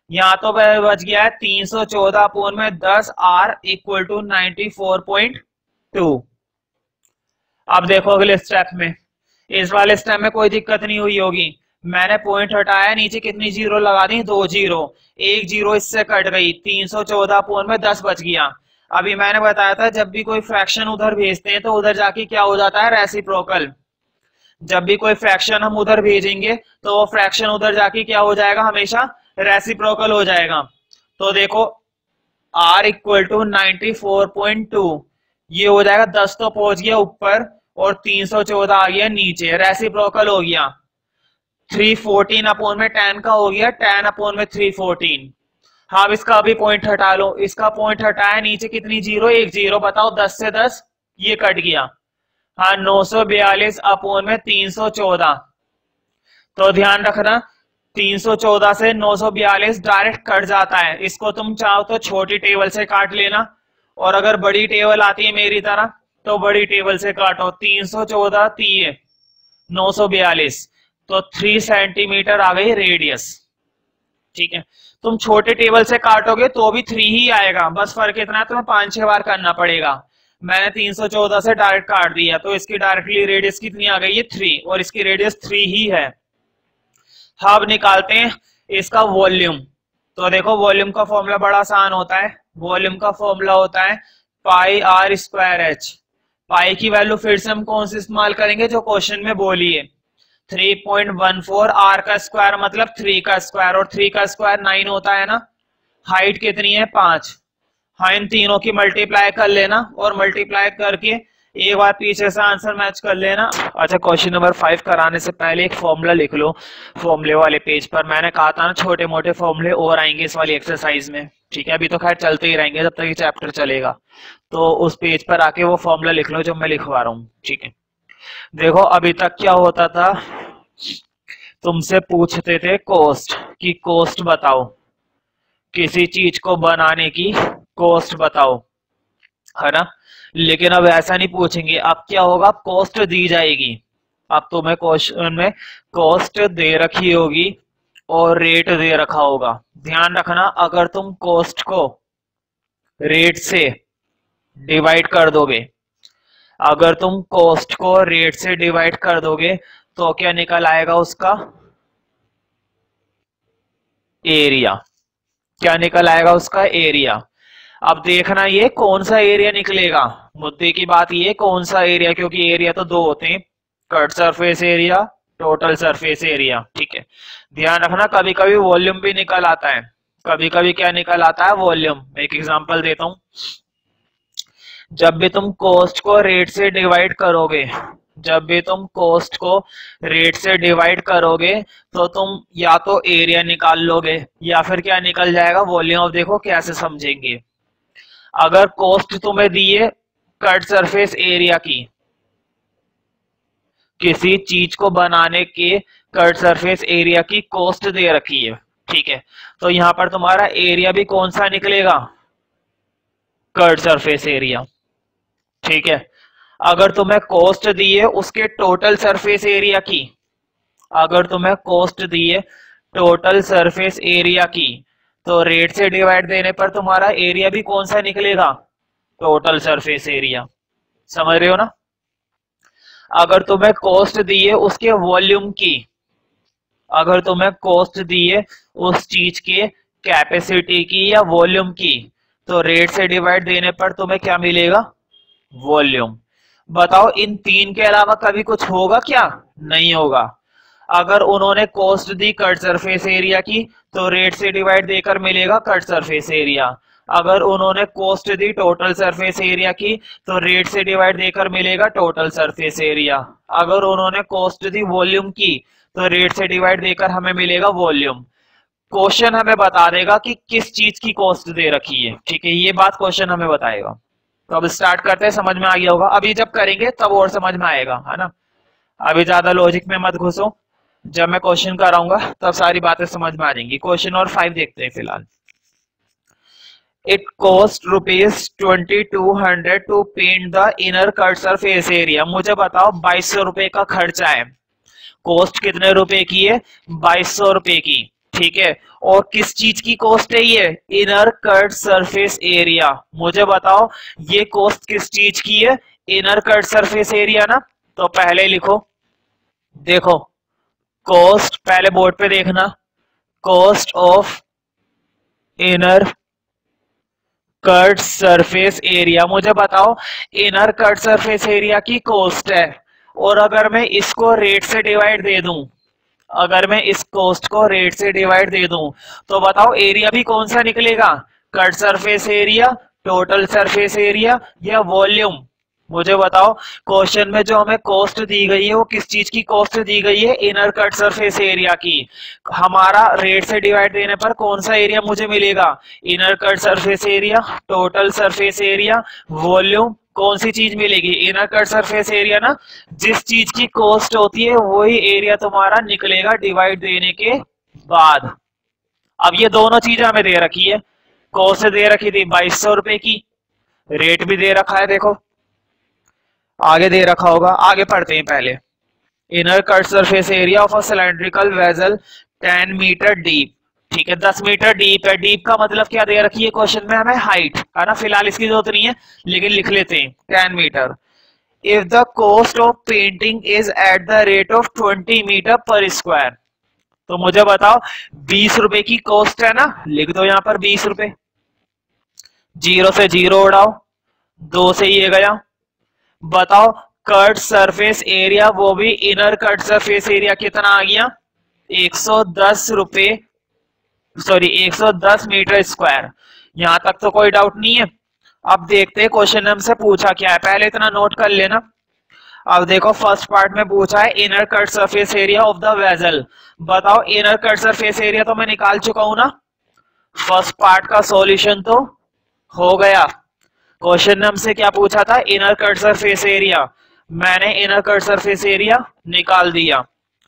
यहाँ तो बच गया है 314 पूर्ण में 10 आर इक्वल टू 94.2। अब देखो अगले स्टेप में, इस वाले स्टेप में कोई दिक्कत नहीं हुई होगी। मैंने पॉइंट हटाया, नीचे कितनी जीरो लगा दी, 2 जीरो, 1 जीरो इससे कट गई, 314 पूर्ण में 10 बच गया। अभी मैंने बताया था जब भी कोई फ्रैक्शन उधर भेजते हैं तो उधर जाके क्या हो जाता है, रेसिप्रोकल। जब भी कोई फ्रैक्शन हम उधर भेजेंगे तो वो फ्रैक्शन उधर जाके क्या हो जाएगा, हमेशा रेसिप्रोकल हो जाएगा। तो देखो R इक्वल टू 94.2, ये हो जाएगा 10 तो पहुंच गया ऊपर और 314 आ गया नीचे, रेसिप्रोकल हो गया। 314 अपोन में 10 का हो गया, 10 अपोन में 314। हाँ, अब इसका अभी पॉइंट हटा लो, इसका पॉइंट हटाया, नीचे कितनी जीरो, 1 जीरो। बताओ 10 से 10 ये कट गया। हाँ, 942 अपोन में 314। तो ध्यान रखना 314 से 942 डायरेक्ट कट जाता है। इसको तुम चाहो तो छोटी टेबल से काट लेना, और अगर बड़ी टेबल आती है मेरी तरह तो बड़ी टेबल से काटो। 314 3 942, तो 3 सेंटीमीटर आ गई रेडियस। ठीक है, तुम छोटे टेबल से काटोगे तो भी 3 ही आएगा, बस फर्क इतना है तुम्हें 5-6 बार करना पड़ेगा। मैंने 314 से डायरेक्ट काट दिया तो इसकी डायरेक्टली रेडियस कितनी आ गई है 3, और इसकी रेडियस 3 ही है। अब निकालते हैं इसका वॉल्यूम। तो देखो वॉल्यूम का फॉर्मूला बड़ा आसान होता है, वॉल्यूम का फॉर्मूला होता है पाई आर स्क्वायर एच। पाई की वैल्यू फिर से हम कौन सी इस्तेमाल करेंगे, जो क्वेश्चन में बोली है 3.14, आर का स्क्वायर मतलब 3 का स्क्वायर, और 3 का स्क्वायर 9 होता है ना। हाइट कितनी है 5, हाँ, इन तीनों की मल्टीप्लाई कर लेना और मल्टीप्लाई करके एक बार पीछे से आंसर मैच कर लेना। अच्छा, क्वेश्चन नंबर 5 कराने से पहले एक फॉर्मूला लिख लो फॉर्मूले वाले पेज पर। मैंने कहा था ना छोटे मोटे फॉर्मूले और आएंगे इस वाली एक्सरसाइज में, ठीक है। अभी तो खैर चलते ही रहेंगे जब तक ये चैप्टर चलेगा, तो उस पेज पर आके वो फॉर्मूला लिख लो जो मैं लिखवा रहा हूँ, ठीक है। देखो अभी तक क्या होता था, तुमसे पूछते थे कॉस्ट की, कॉस्ट बताओ, किसी चीज को बनाने की कॉस्ट बताओ, है ना। लेकिन अब ऐसा नहीं पूछेंगे, अब क्या होगा, कॉस्ट दी जाएगी। अब तुम्हें क्वेश्चन में कॉस्ट दे रखी होगी और रेट दे रखा होगा। ध्यान रखना, अगर तुम कॉस्ट को रेट से डिवाइड कर दोगे, अगर तुम कॉस्ट को रेट से डिवाइड कर दोगे तो क्या निकल आएगा उसका एरिया। क्या निकल आएगा उसका एरिया। अब देखना ये कौन सा एरिया निकलेगा, मुद्दे की बात ये कौन सा एरिया, क्योंकि एरिया तो दो होते हैं, cut surface area, total surface area, ठीक है। ध्यान रखना कभी कभी वॉल्यूम भी निकल आता है, कभी कभी क्या निकल आता है, वॉल्यूम। एक एग्जांपल देता हूं, जब भी तुम कॉस्ट को रेट से डिवाइड करोगे, जब भी तुम कॉस्ट को रेट से डिवाइड करोगे तो तुम या तो एरिया निकाल लोगे या फिर क्या निकल जाएगा, वॉल्यूम। अब देखो कैसे समझेंगे, अगर कॉस्ट तुम्हें दी है कट सरफेस एरिया की, किसी चीज को बनाने के कट सरफेस एरिया की कॉस्ट दे रखी है, ठीक है, तो यहां पर तुम्हारा एरिया भी कौन सा निकलेगा, कट सरफेस एरिया, ठीक है। अगर तुम्हें कॉस्ट दी है उसके टोटल सरफेस एरिया की, अगर तुम्हें कॉस्ट दी है टोटल सरफेस एरिया की, तो रेट से डिवाइड देने पर तुम्हारा एरिया भी कौन सा निकलेगा, टोटल सरफेस एरिया। समझ रहे हो ना। अगर तुम्हें कॉस्ट दी है उसके वॉल्यूम की, अगर तुम्हें कॉस्ट दी है उस चीज के कैपेसिटी की या वॉल्यूम की, तो रेट से डिवाइड देने पर तुम्हें क्या मिलेगा, वॉल्यूम। बताओ इन तीन के अलावा कभी कुछ होगा क्या, नहीं होगा। अगर उन्होंने कॉस्ट दी कट सरफेस एरिया की तो रेट से डिवाइड देकर मिलेगा कट सरफेस एरिया। अगर उन्होंने कॉस्ट दी टोटल सरफेस एरिया की तो रेट से डिवाइड देकर मिलेगा टोटल सरफेस एरिया। अगर उन्होंने कॉस्ट दी वॉल्यूम की तो रेट से डिवाइड देकर हमें मिलेगा वॉल्यूम। क्वेश्चन हमें बता देगा कि किस चीज की कॉस्ट दे रखी है, ठीक है, ये बात क्वेश्चन हमें बताएगा। तो अब स्टार्ट करते हैं, समझ में आ गया होगा, अभी जब करेंगे तब और समझ में आएगा, है ना। अभी ज्यादा लॉजिक में मत घुसो, जब मैं क्वेश्चन कराऊंगा तब सारी बातें समझ में आ जाएंगी। क्वेश्चन और 5 देखते हैं फिलहाल। It cost ₹2200 to paint the inner curved surface area. मुझे बताओ 2200 रुपए का खर्चा है, कॉस्ट कितने रुपए की है, 2200 रुपए की, ठीक है। और किस चीज की कॉस्ट है ये, इनर कट सरफेस एरिया। मुझे बताओ ये कॉस्ट किस चीज की है, इनर कट सरफेस एरिया ना। तो पहले लिखो, देखो कॉस्ट, पहले बोर्ड पे देखना, cost of inner curved surface area. मुझे बताओ इनर कट सरफेस एरिया की कॉस्ट है, और अगर मैं इसको रेट से डिवाइड दे दूं, अगर मैं इस कॉस्ट को रेट से डिवाइड दे दूं तो बताओ एरिया भी कौन सा निकलेगा, cut surface area, total surface area या वॉल्यूम। मुझे बताओ क्वेश्चन में जो हमें कॉस्ट दी गई है वो किस चीज की कॉस्ट दी गई है, इनर कट सरफेस एरिया की। हमारा रेट से डिवाइड देने पर कौन सा एरिया मुझे मिलेगा, inner curved surface area, total surface area, volume. कौन सी चीज मिलेगी, इनर कट सरफेस एरिया ना। जिस चीज की कॉस्ट होती है वही एरिया तुम्हारा निकलेगा डिवाइड देने के बाद। अब ये दोनों चीजें हमें दे रखी है, कॉस्ट दे रखी थी 2200 रुपए की, रेट भी दे रखा है, देखो आगे दे रखा होगा, आगे पढ़ते हैं पहले। Inner curved surface area of a cylindrical vessel 10 metre deep, ठीक है, 10 मीटर डीप है। डीप का मतलब क्या दे रखी है क्वेश्चन में हमें, हाइट, है ना। फिलहाल इसकी जरूरत नहीं है लेकिन लिख लेते हैं 10 metre. If the cost of painting is at the rate of 20 metre per square. तो मुझे बताओ 20 रुपए की कॉस्ट है ना, लिख दो यहां पर 20 रुपए, 0 से 0 उड़ाओ, 2 से ये गया। बताओ कट सरफेस एरिया, वो भी इनर कट सरफेस एरिया कितना आ गया, 110 रुपए, सॉरी 110 मीटर स्क्वायर। यहां तक तो कोई डाउट नहीं है। अब देखते हैं क्वेश्चन हमसे पूछा क्या है, पहले इतना नोट कर लेना। अब देखो फर्स्ट पार्ट में पूछा है inner curved surface area of the vessel. बताओ इनर कट सरफेस एरिया तो मैं निकाल चुका हूं ना, फर्स्ट पार्ट का सॉल्यूशन तो हो गया। क्वेश्चन ने हमसे क्या पूछा था, इनर कट सरफेस एरिया, मैंने इनर कट सरफेस एरिया निकाल दिया।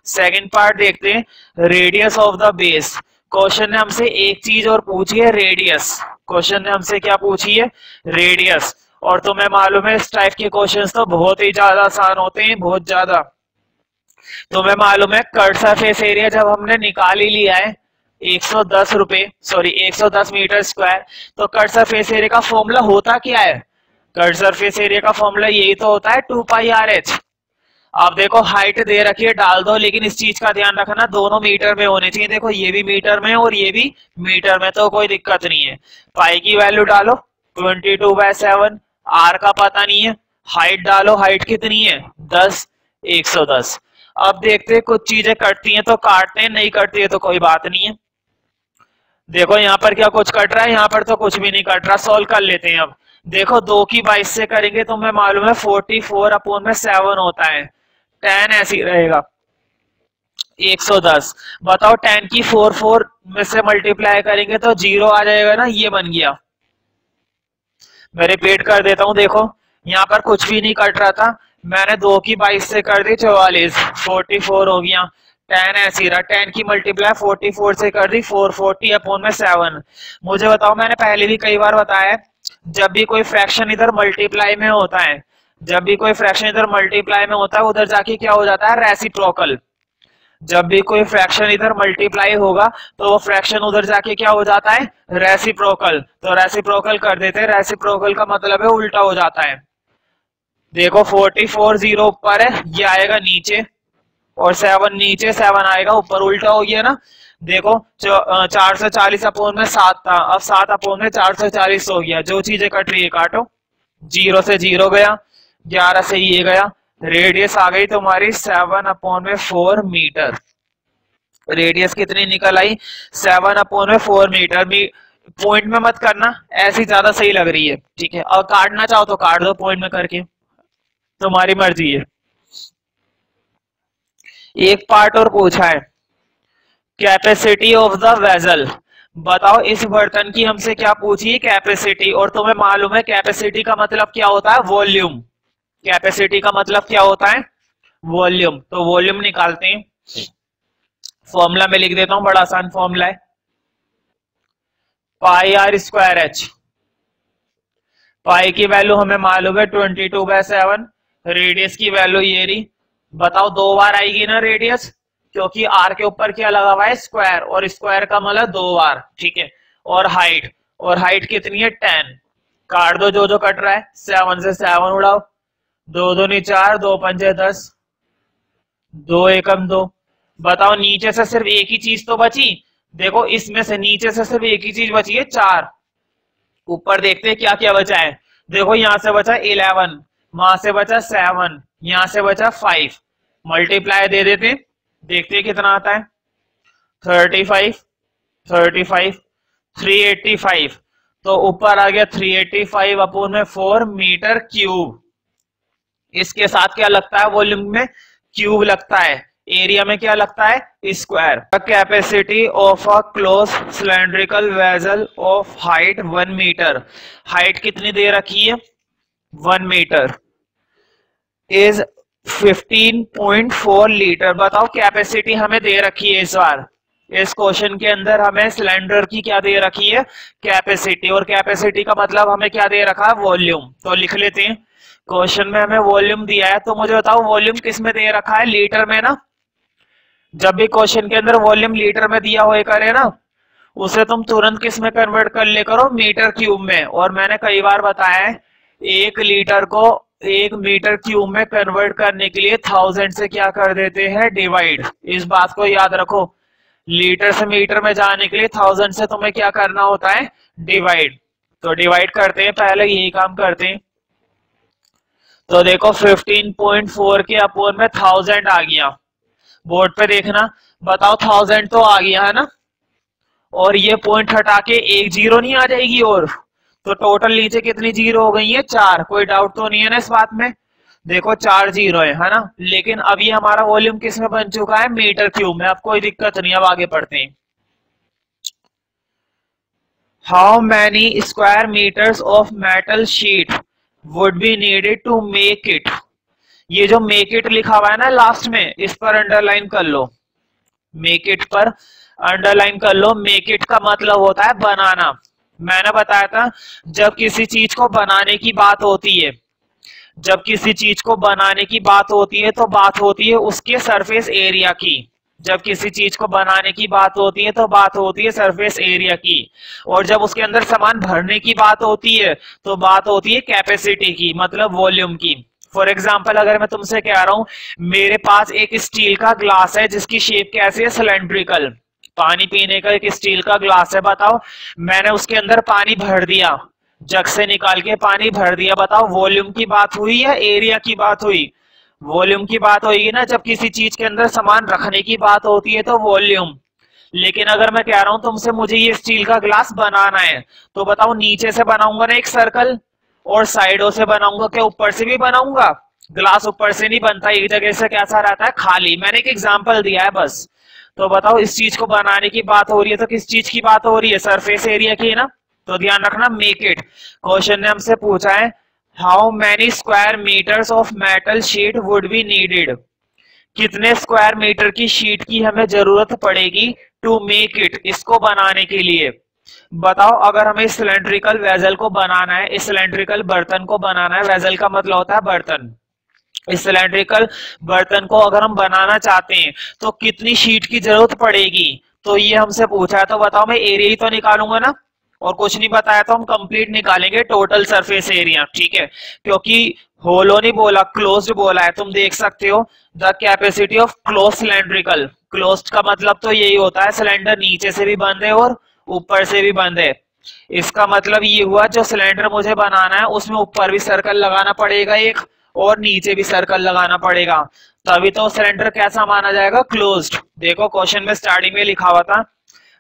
सेकंड पार्ट देखते हैं, radius of the base. Question ने हमसे एक चीज और पूछी है, रेडियस। क्वेश्चन ने हमसे क्या पूछी है, रेडियस। और तुम्हें मालूम है इस टाइप के क्वेश्चंस तो बहुत ही ज्यादा आसान होते हैं, बहुत ज्यादा। तुम्हें मालूम है कट सरफेस एरिया जब हमने निकाल ही लिया है 110 मीटर स्क्वायर, तो कट सरफेस एरिया का फॉर्मूला होता क्या है, कट सरफेस एरिया का फॉर्मूला यही तो होता है 2πr/h। अब देखो हाइट दे रखी है, डाल दो, लेकिन इस चीज का ध्यान रखना दोनों मीटर में होने चाहिए। देखो ये भी मीटर में और ये भी मीटर में, तो कोई दिक्कत नहीं है। पाई की वैल्यू डालो 22/7, आर का पता नहीं है, हाइट डालो, हाइट कितनी है 10, 110। अब देखते हैं कुछ चीजें कटती हैं तो काटते हैं, नहीं कटती है तो कोई बात नहीं है। देखो यहाँ पर क्या कुछ कट रहा है, यहाँ पर तो कुछ भी नहीं कट रहा। सॉल्व कर लेते हैं। अब देखो 2 की 22 से करेंगे तो हमें मालूम है 44/7 होता है, 10 ऐसे ही रहेगा 110। बताओ 10 की 4 में से मल्टीप्लाई करेंगे तो 0 आ जाएगा ना, ये बन गया। मैं रिपीट कर देता हूं, देखो यहाँ पर कुछ भी नहीं कट रहा था, मैंने 2 की 22 से कर दी 44, 44 हो गया। 10 ऐसी रहा, 10 की मल्टीप्लाई 44 से कर दी 440/7। मुझे बताओ, मैंने पहले भी कई बार बताया है, जब भी कोई फ्रैक्शन इधर मल्टीप्लाई में होता है, जब भी कोई फ्रैक्शन इधर मल्टीप्लाई में होता है उधर जाके क्या हो जाता है, रेसिप्रोकल। जब भी कोई फ्रैक्शन इधर मल्टीप्लाई होगा तो वो फ्रैक्शन उधर जाके क्या हो जाता है, रेसिप्रोकल। तो रेसिप्रोकल कर देते हैं, रेसिप्रोकल का मतलब है उल्टा हो जाता है। देखो 44 0 ऊपर है, ये आएगा नीचे, और 7 नीचे, 7 आएगा ऊपर, उल्टा हो गया ना। देखो 440/7 था, अब 7/440 हो गया। जो चीजें कट रही है काटो, 0 से 0 गया, 11 से ये गया, रेडियस आ गई तुम्हारी 7/4 मीटर। रेडियस कितनी निकल आई, 7/4 मीटर। पॉइंट में मत करना, ऐसी ज्यादा सही लग रही है, ठीक है। और काटना चाहो तो काट दो पॉइंट में करके, तुम्हारी मर्जी है। एक पार्ट और पूछा है, कैपेसिटी ऑफ द वेसल। बताओ इस बर्तन की हमसे क्या पूछी है, कैपेसिटी। और तुम्हें मालूम है कैपेसिटी का मतलब क्या होता है, वॉल्यूम। कैपेसिटी का मतलब क्या होता है, वॉल्यूम। तो वॉल्यूम निकालते हैं, फॉर्मूला में लिख देता हूं, बड़ा आसान फॉर्मूला है, πr²h। पाई की वैल्यू हमें मालूम है 22/7, रेडियस की वैल्यू ये रही। बताओ 2 बार आएगी ना रेडियस, क्योंकि आर के ऊपर क्या लगा हुआ है, स्क्वायर, और स्क्वायर का मतलब 2 बार, ठीक है। और हाइट कितनी है 10। काट दो जो जो कट रहा है, 7 से 7 उड़ाओ, 2 2 4, 2 5 10, 2 एकम 2। बताओ नीचे से सिर्फ एक ही चीज तो बची, देखो इसमें से नीचे से सिर्फ एक ही चीज बची है 4। ऊपर देखते हैं क्या क्या बचा है। देखो यहां से बचा 11, वहां से बचा 7, यहां से बचा 5। मल्टीप्लाई दे देते, देखते हैं कितना आता है, 35 35 385। तो ऊपर आ गया 385/4 मीटर क्यूब। इसके साथ क्या लगता है, वॉल्यूम में क्यूब लगता है, एरिया में क्या लगता है, square. Capacity of a close cylindrical vessel of height 1 metre. Height कितनी दे रखी है, 1 मीटर, इज 15.4 लीटर। बताओ कैपेसिटी हमें दे रखी है इस बार, इस क्वेश्चन के अंदर हमें सिलेंडर की क्या दे रखी है, कैपेसिटी। और कैपेसिटी का मतलब हमें क्या दे रखा है, वॉल्यूम। तो लिख लेते हैं, क्वेश्चन में हमें वॉल्यूम दिया है, तो मुझे बताओ वॉल्यूम किस में दे रखा है, लीटर में ना। जब भी क्वेश्चन के अंदर वॉल्यूम लीटर में दिया हुआ करे ना, उसे तुम तुरंत किस में कन्वर्ट कर ले करो, मीटर क्यूब में। और मैंने कई बार बताया है, 1 लीटर को 1 मीटर क्यूब में कन्वर्ट करने के लिए 1000 से क्या कर देते हैं, डिवाइड। इस बात को याद रखो, लीटर से मीटर में जाने के लिए 1000 से तुम्हें क्या करना होता है, डिवाइड। तो डिवाइड करते हैं, पहले यही काम करते हैं। तो देखो 15.4 के अपोन में 1000 आ गया, बोर्ड पे देखना। बताओ 1000 तो आ गया है ना, और ये पॉइंट हटा के एक जीरो नहीं आ जाएगी? और तो टोटल नीचे कितनी जीरो हो गई है? 4। कोई डाउट तो नहीं है ना इस बात में? देखो 4 जीरो है ना। लेकिन अब ये हमारा वॉल्यूम किस में बन चुका है? मीटर क्यूब में। अब कोई दिक्कत नहीं, अब आगे बढ़ते हैं। How many square metres of metal sheet would be needed to make it? ये जो मेक इट लिखा हुआ है ना लास्ट में, इस पर अंडरलाइन कर लो। मेक इट पर अंडरलाइन कर लो। मेक इट का मतलब होता है बनाना। मैंने बताया था जब किसी चीज को बनाने की बात होती है, जब किसी चीज को बनाने की बात होती है तो बात होती है उसके सरफेस एरिया की। जब किसी चीज को बनाने की बात होती है तो बात होती है सरफेस एरिया की। और जब उसके अंदर सामान भरने की बात होती है तो बात होती है कैपेसिटी की, मतलब वॉल्यूम की। फॉर एग्जाम्पल अगर मैं तुमसे कह रहा हूं मेरे पास एक स्टील का ग्लास है जिसकी शेप कैसी है? सिलेंड्रिकल। पानी पीने का एक स्टील का ग्लास है, बताओ मैंने उसके अंदर पानी भर दिया, जग से निकाल के पानी भर दिया, बताओ वॉल्यूम की बात हुई या एरिया की बात हुई? वॉल्यूम की बात होगी ना। जब किसी चीज के अंदर सामान रखने की बात होती है तो वॉल्यूम। लेकिन अगर मैं कह रहा हूं तुमसे मुझे ये स्टील का ग्लास बनाना है, तो बताओ नीचे से बनाऊंगा ना एक सर्कल, और साइडों से बनाऊंगा, क्या ऊपर से भी बनाऊंगा? ग्लास ऊपर से नहीं बनता, एक जगह से कैसा रहता है? खाली। मैंने एक एग्जांपल दिया है बस। तो बताओ इस चीज को बनाने की बात हो रही है तो किस चीज की बात हो रही है? सरफेस एरिया की ना। तो ध्यान रखना मेक इट। क्वेश्चन ने हमसे पूछा है how many square metres of metal sheet would be needed? कितने स्क्वायर मीटर की शीट की हमें जरूरत पड़ेगी टू मेक इट, इसको बनाने के लिए? बताओ अगर हमें सिलेंड्रिकल वेजल को बनाना है, इस सिलेंड्रिकल बर्तन को बनाना है, वेजल का मतलब होता है बर्तन, इस सिलेंड्रिकल बर्तन को अगर हम बनाना चाहते हैं तो कितनी शीट की जरूरत पड़ेगी? तो ये हमसे पूछा है। तो बताओ मैं एरिया ही तो निकालूंगा ना, और कुछ नहीं बताया तो हम कंप्लीट निकालेंगे टोटल सरफेस एरिया, ठीक है? क्योंकि होलो नहीं बोला, क्लोज्ड बोला है। तुम देख सकते हो the capacity of close cylindrical. Closed का मतलब तो यही होता है सिलेंडर नीचे से भी बंद है और ऊपर से भी बंद है। इसका मतलब ये हुआ जो सिलेंडर मुझे बनाना है उसमें ऊपर भी सर्कल लगाना पड़ेगा एक, और नीचे भी सर्कल लगाना पड़ेगा, तभी तो सिलेंडर कैसा माना जाएगा? क्लोज्ड। देखो क्वेश्चन में स्टार्टिंग में लिखा हुआ था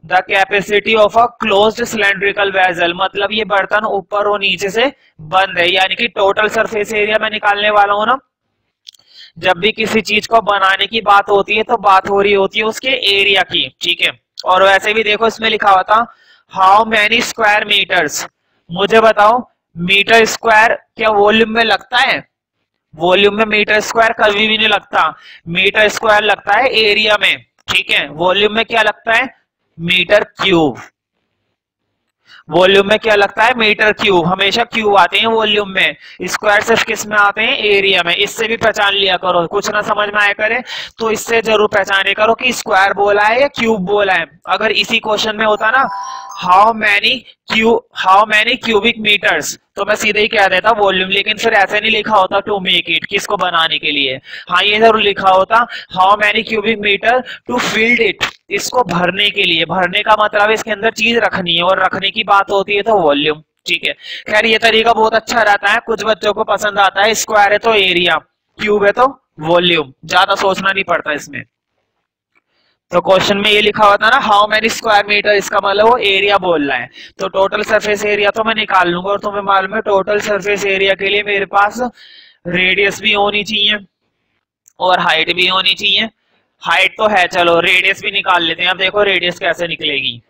the capacity of a closed cylindrical vessel, मतलब ये बर्तन ऊपर और नीचे से बंद है, यानी कि टोटल सरफेस एरिया में निकालने वाला हूं ना। जब भी किसी चीज को बनाने की बात होती है तो बात हो रही होती है उसके एरिया की, ठीक है? और वैसे भी देखो इसमें लिखा हुआ था हाउ मैनी स्क्वायर मीटर्स। मुझे बताओ मीटर स्क्वायर क्या वॉल्यूम में लगता है? वॉल्यूम में मीटर स्क्वायर कभी भी नहीं लगता। मीटर स्क्वायर लगता है एरिया में, ठीक है? वॉल्यूम में क्या लगता है? Metre cube. वॉल्यूम में क्या लगता है? Metre cube. हमेशा क्यूब आते हैं वॉल्यूम में, स्क्वायर सिर्फ किस में आते हैं? एरिया में। इससे भी पहचान लिया करो, कुछ ना समझ में आया करे तो इससे जरूर पहचाने करो कि स्क्वायर बोला है या क्यूब बोला है। अगर इसी क्वेश्चन में होता ना हाउ मैनी क्यूबिक मीटर्स, तो मैं सीधे ही कह देता वॉल्यूम, लेकिन फिर ऐसे नहीं लिखा होता टू मेक इट, किसको बनाने के लिए। हाँ ये जरूर लिखा होता how many cubic metre to filled it, इसको भरने के लिए। भरने का मतलब इसके अंदर चीज रखनी है, और रखने की बात होती है तो वॉल्यूम, ठीक है? खैर ये तरीका बहुत अच्छा रहता है, कुछ बच्चों को पसंद आता है। स्क्वायर है तो एरिया, क्यूब है तो वॉल्यूम, ज्यादा सोचना नहीं पड़ता इसमें। तो क्वेश्चन में ये लिखा हुआ था ना हाउ मैनी स्क्वायर मीटर, इसका मतलब वो एरिया बोल रहा है। तो टोटल सरफेस एरिया तो मैं निकाल लूंगा, और तुम्हें मालूम है टोटल सरफेस एरिया के लिए मेरे पास रेडियस भी होनी चाहिए और हाइट भी होनी चाहिए। हाइट तो है, चलो रेडियस भी निकाल लेते हैं। अब देखो रेडियस कैसे निकलेगी,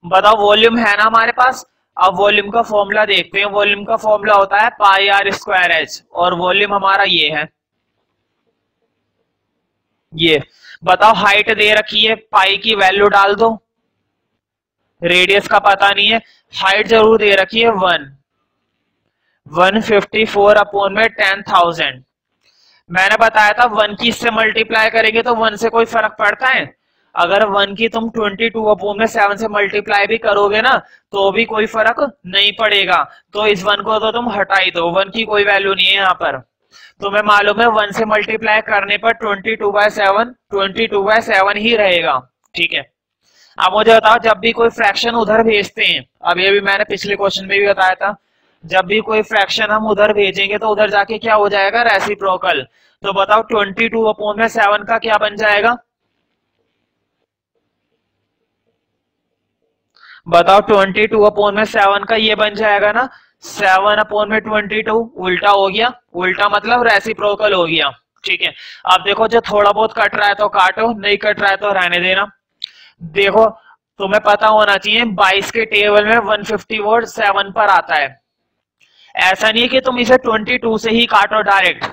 बताओ। वॉल्यूम है ना हमारे पास। अब वॉल्यूम का फॉर्मूला देखते हैं। वॉल्यूम का फॉर्मूला होता है पाई आर स्क्वायर एच, और वॉल्यूम हमारा ये है, ये। बताओ हाइट दे रखी है, पाई की वैल्यू डाल दो। रेडियस का पता नहीं है, हाइट जरूर दे रखी है 154 अपॉन में 10,000। मैंने बताया था 1 की इससे मल्टीप्लाई करेंगे तो 1 से कोई फर्क पड़ता है? अगर 1 की तुम 22 अपॉन में 7 से मल्टीप्लाई भी करोगे ना तो भी कोई फर्क नहीं पड़ेगा। तो इस 1 को तो तुम हटा ही दो, 1 की कोई वैल्यू नहीं है यहाँ पर। तुम्हें मालूम है 1 से मल्टीप्लाई करने पर 22/7 ही रहेगा, ठीक है? अब मुझे बताओ जब भी कोई फ्रैक्शन उधर भेजते हैं, अब ये भी मैंने पिछले क्वेश्चन में भी बताया था, जब भी कोई फ्रैक्शन हम उधर भेजेंगे तो उधर जाके क्या हो जाएगा? रेसिप्रोकल। तो बताओ 22/7 का क्या बन जाएगा? बताओ 22/7 का ये बन जाएगा ना 7/22, उल्टा हो गया, उल्टा मतलब रेसिप्रोकल हो गया। ठीक है, अब देखो जो थोड़ा बहुत कट रहा है तो काटो, नहीं कट रहा है तो रहने देना। देखो तुम्हें पता होना चाहिए 22 के टेबल में 150 वोल्ट 7 पर आता है। ऐसा नहीं है कि तुम इसे 22 से ही काटो डायरेक्ट,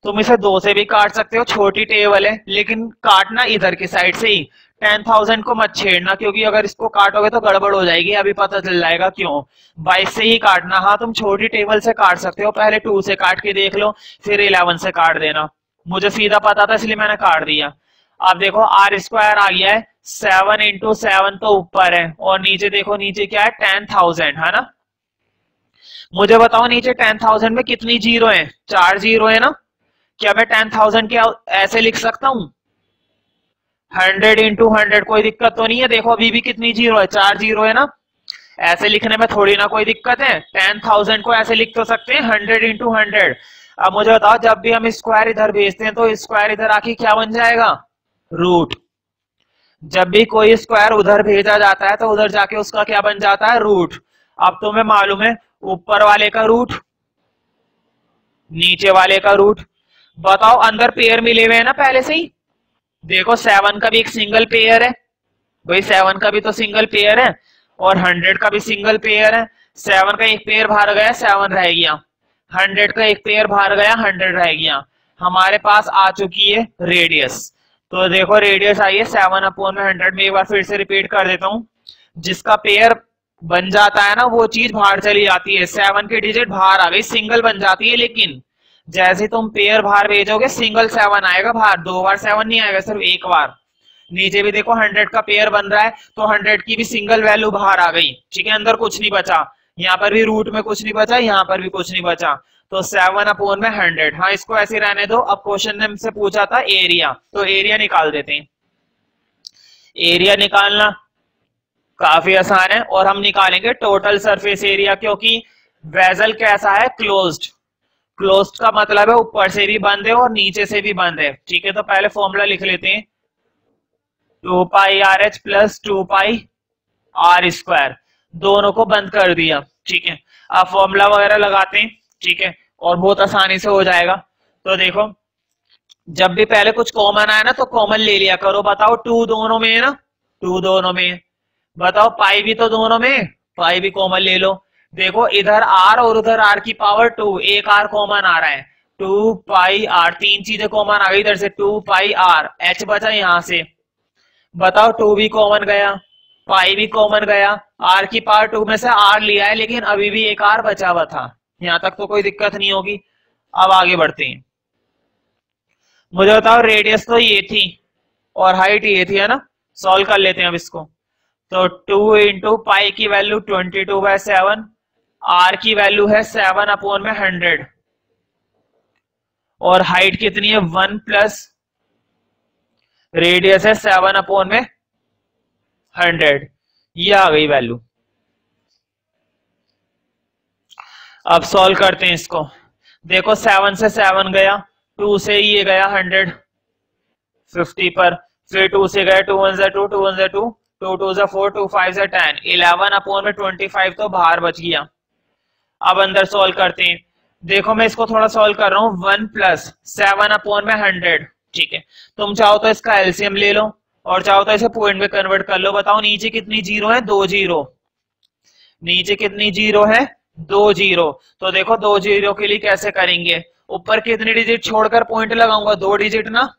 तुम इसे 2 से भी काट सकते हो, छोटी टेबल है, लेकिन काटना इधर की साइड से ही। 10,000 को मत छेड़ना, क्योंकि अगर इसको काटोगे तो गड़बड़ हो जाएगी, अभी पता चल जाएगा क्यों। 22 से ही काटना। हाँ तुम छोटी टेबल से काट सकते हो, पहले 2 से काट के देख लो, फिर 11 से काट देना। मुझे सीधा पता था इसलिए मैंने काट दिया। अब देखो आर स्क्वायर आ गया है, 7 इंटू 7 तो ऊपर है, और नीचे देखो, नीचे क्या है 10,000 है ना। मुझे बताओ नीचे 10,000 में कितनी जीरो है? 4 जीरो है ना। क्या मैं 10,000 के ऐसे लिख सकता हूं? 100 इंटू 100, कोई दिक्कत तो नहीं है। देखो अभी भी कितनी जीरो है? 4 जीरो है ना। ऐसे लिखने में थोड़ी ना कोई दिक्कत है। 10,000 को ऐसे लिख तो सकते हैं 100 इंटू 100। अब मुझे बताओ जब भी हम स्क्वायर इधर भेजते हैं तो स्क्वायर इधर आके क्या बन जाएगा? रूट। जब भी कोई स्क्वायर उधर भेजा जाता है तो उधर जाके उसका क्या बन जाता है? रूट। अब तुम्हें मालूम है ऊपर वाले का रूट, नीचे वाले का रूट। बताओ अंदर पेयर मिले हुए हैं ना पहले से ही। देखो 7 का भी एक सिंगल पेयर है भाई, 7 का भी तो सिंगल पेयर है, और 100 का भी सिंगल पेयर है। 7 का एक पेयर बाहर गया, 7 रह गया। 100 का एक पेयर बाहर गया, 100 रह गया। हमारे पास आ चुकी है रेडियस। तो देखो रेडियस आई है 7/100 में। एक बार फिर से रिपीट कर देता हूं, जिसका पेयर बन जाता है ना वो चीज बाहर चली जाती है। 7 की डिजिट बाहर आ गई, सिंगल बन जाती है, लेकिन जैसे तुम पेयर बाहर भेजोगे सिंगल 7 आएगा बाहर, 2 बार 7 नहीं आएगा, सिर्फ एक बार। नीचे भी देखो 100 का पेयर बन रहा है तो 100 की भी सिंगल वैल्यू बाहर आ गई। ठीक है, अंदर कुछ नहीं बचा, यहाँ पर भी रूट में कुछ नहीं बचा, यहाँ पर भी कुछ नहीं बचा। तो 7/100। हाँ इसको ऐसे रहने दो। अब क्वेश्चन ने हमसे पूछा था एरिया, तो एरिया निकाल देते हैं। एरिया निकालना काफी आसान है, और हम निकालेंगे टोटल सरफेस एरिया, क्योंकि वेजल कैसा है? क्लोज्ड। क्लोज्ड का मतलब है ऊपर से भी बंद है और नीचे से भी बंद है। ठीक है, तो पहले फॉर्मूला लिख लेते हैं, 2πRH प्लस 2πR²। दोनों को बंद कर दिया। ठीक है, अब फॉर्मूला वगैरह लगाते हैं। ठीक है, और बहुत आसानी से हो जाएगा। तो देखो जब भी पहले कुछ कॉमन आया ना तो कॉमन ले लिया करो। बताओ 2 दोनों में है ना, 2 दोनों में है। बताओ पाई भी तो दोनों में, पाई भी कॉमन ले लो। देखो इधर आर और उधर आर की पावर 2, एक आर कॉमन आ रहा है, 2πR। तीन चीजें कॉमन आ गई इधर से, 2πR। एच बचा यहां से। बताओ 2 भी कॉमन गया, पाई भी कॉमन गया, आर की पावर 2 में से आर लिया है, लेकिन अभी भी एक आर बचा हुआ था। यहां तक तो कोई दिक्कत नहीं होगी। अब आगे बढ़ते हैं। मुझे बताओ रेडियस तो ये थी और हाइट ये थी, है ना। सॉल्व कर लेते हैं अब इसको। तो 2 इंटू पाई की वैल्यू 22/7, आर की वैल्यू है 7/100, और हाइट कितनी है 1 प्लस रेडियस है 7/100। ये आ गई वैल्यू। अब सॉल्व करते हैं इसको। देखो 7 से 7 गया, 2 से ये गया 100 50 पर, फिर 2 से गया 2 1 2 2 1 2 2 2 4 2 5 10, 11/25 तो बाहर बच गया। अब अंदर सॉल्व करते हैं। देखो मैं इसको थोड़ा सॉल्व कर रहा हूं, 1 प्लस 7/100। ठीक है, तुम चाहो तो इसका एलसीएम ले लो और चाहो तो इसे पॉइंट में कन्वर्ट कर लो। बताओ नीचे कितनी जीरो है? 2 जीरो। नीचे कितनी जीरो है? 2 जीरो। तो देखो 2 जीरो के लिए कैसे करेंगे? ऊपर कितनी डिजिट छोड़कर पॉइंट लगाऊंगा? 2 डिजिट ना।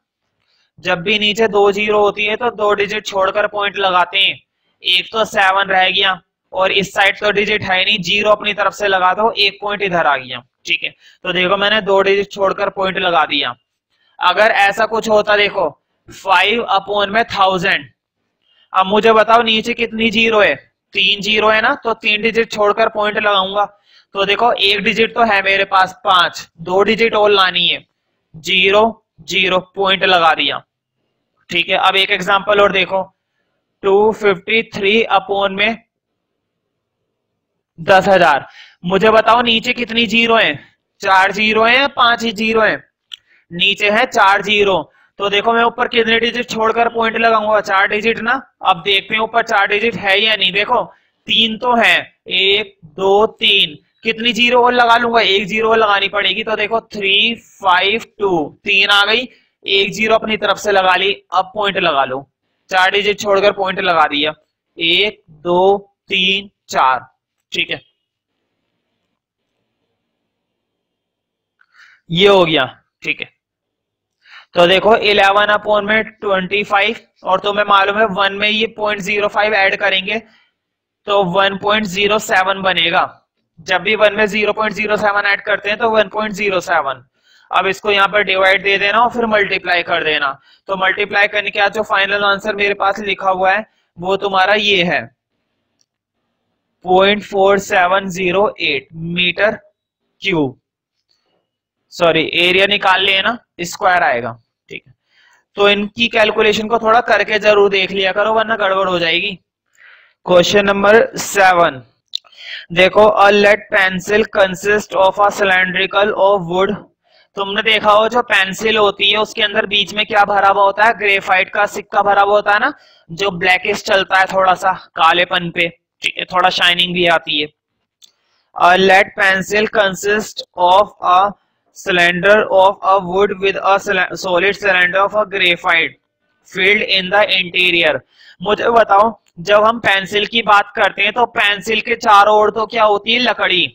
जब भी नीचे 2 जीरो होती है तो 2 डिजिट छोड़कर पॉइंट लगाते हैं। एक तो 7 रह गया, और इस साइड तो डिजिट है नहीं, जीरो अपनी तरफ से लगा दो, एक पॉइंट इधर आ गया। ठीक है, तो देखो मैंने 2 डिजिट छोड़कर पॉइंट लगा दिया। अगर ऐसा कुछ होता, देखो 5/1000। अब मुझे बताओ नीचे कितनी जीरो है? 3 जीरो है ना, तो 3 डिजिट छोड़कर पॉइंट लगाऊंगा। तो देखो एक डिजिट तो है मेरे पास 5, 2 डिजिट और लानी है, 0 0 पॉइंट लगा दिया। ठीक है, अब एक एग्जांपल और देखो, 253/10,000। मुझे बताओ नीचे कितनी जीरो है? 4 जीरो है या 5 ही जीरो है? नीचे है 4 जीरो। तो देखो मैं ऊपर कितने डिजिट छोड़कर पॉइंट लगाऊंगा? 4 डिजिट ना। अब देखते हैं ऊपर 4 डिजिट है या नहीं। देखो तीन तो है, 1 2 3, कितनी जीरो और लगा लूंगा, एक जीरो और लगानी पड़ेगी। तो देखो 3 5 2, 3 आ गई, एक जीरो अपनी तरफ से लगा ली। अब पॉइंट लगा लो, 4 डिजिट छोड़कर पॉइंट लगा दिया, 1 2 3 4, ठीक है, ये हो गया, ठीक है। तो देखो 11 अपॉन में 25, और तुम्हें मालूम है 1 में ये 0.05 ऐड करेंगे तो 1.07 बनेगा। जब भी 1 में 0.07 ऐड करते हैं तो 1.07। अब इसको यहाँ पर डिवाइड दे देना और फिर मल्टीप्लाई कर देना। तो मल्टीप्लाई करने के बाद जो फाइनल आंसर मेरे पास लिखा हुआ है वो तुम्हारा ये है 0.4708 मीटर क्यूब। सॉरी, एरिया निकाल लिए ना, स्क्वायर आएगा, ठीक है। तो इनकी कैलकुलेशन को थोड़ा करके जरूर देख लिया करो वरना गड़बड़ हो जाएगी। क्वेश्चन नंबर 7, देखो a lead pencil consist of a cylindrical of wood. तुमने देखा हो जो पेंसिल होती है उसके अंदर बीच में क्या भरा हुआ होता है, ग्रेफाइट का सिक्का भरा हुआ होता है ना, जो ब्लैकिश चलता है थोड़ा सा कालेपन पे, ठीक है, थोड़ा शाइनिंग भी आती है। A lead pencil consist of a cylinder of a wood with a solid cylinder of a graphite filled in the interior। मुझे बताओ जब हम पेंसिल की बात करते हैं तो पेंसिल के चारों ओर तो क्या होती है, लकड़ी।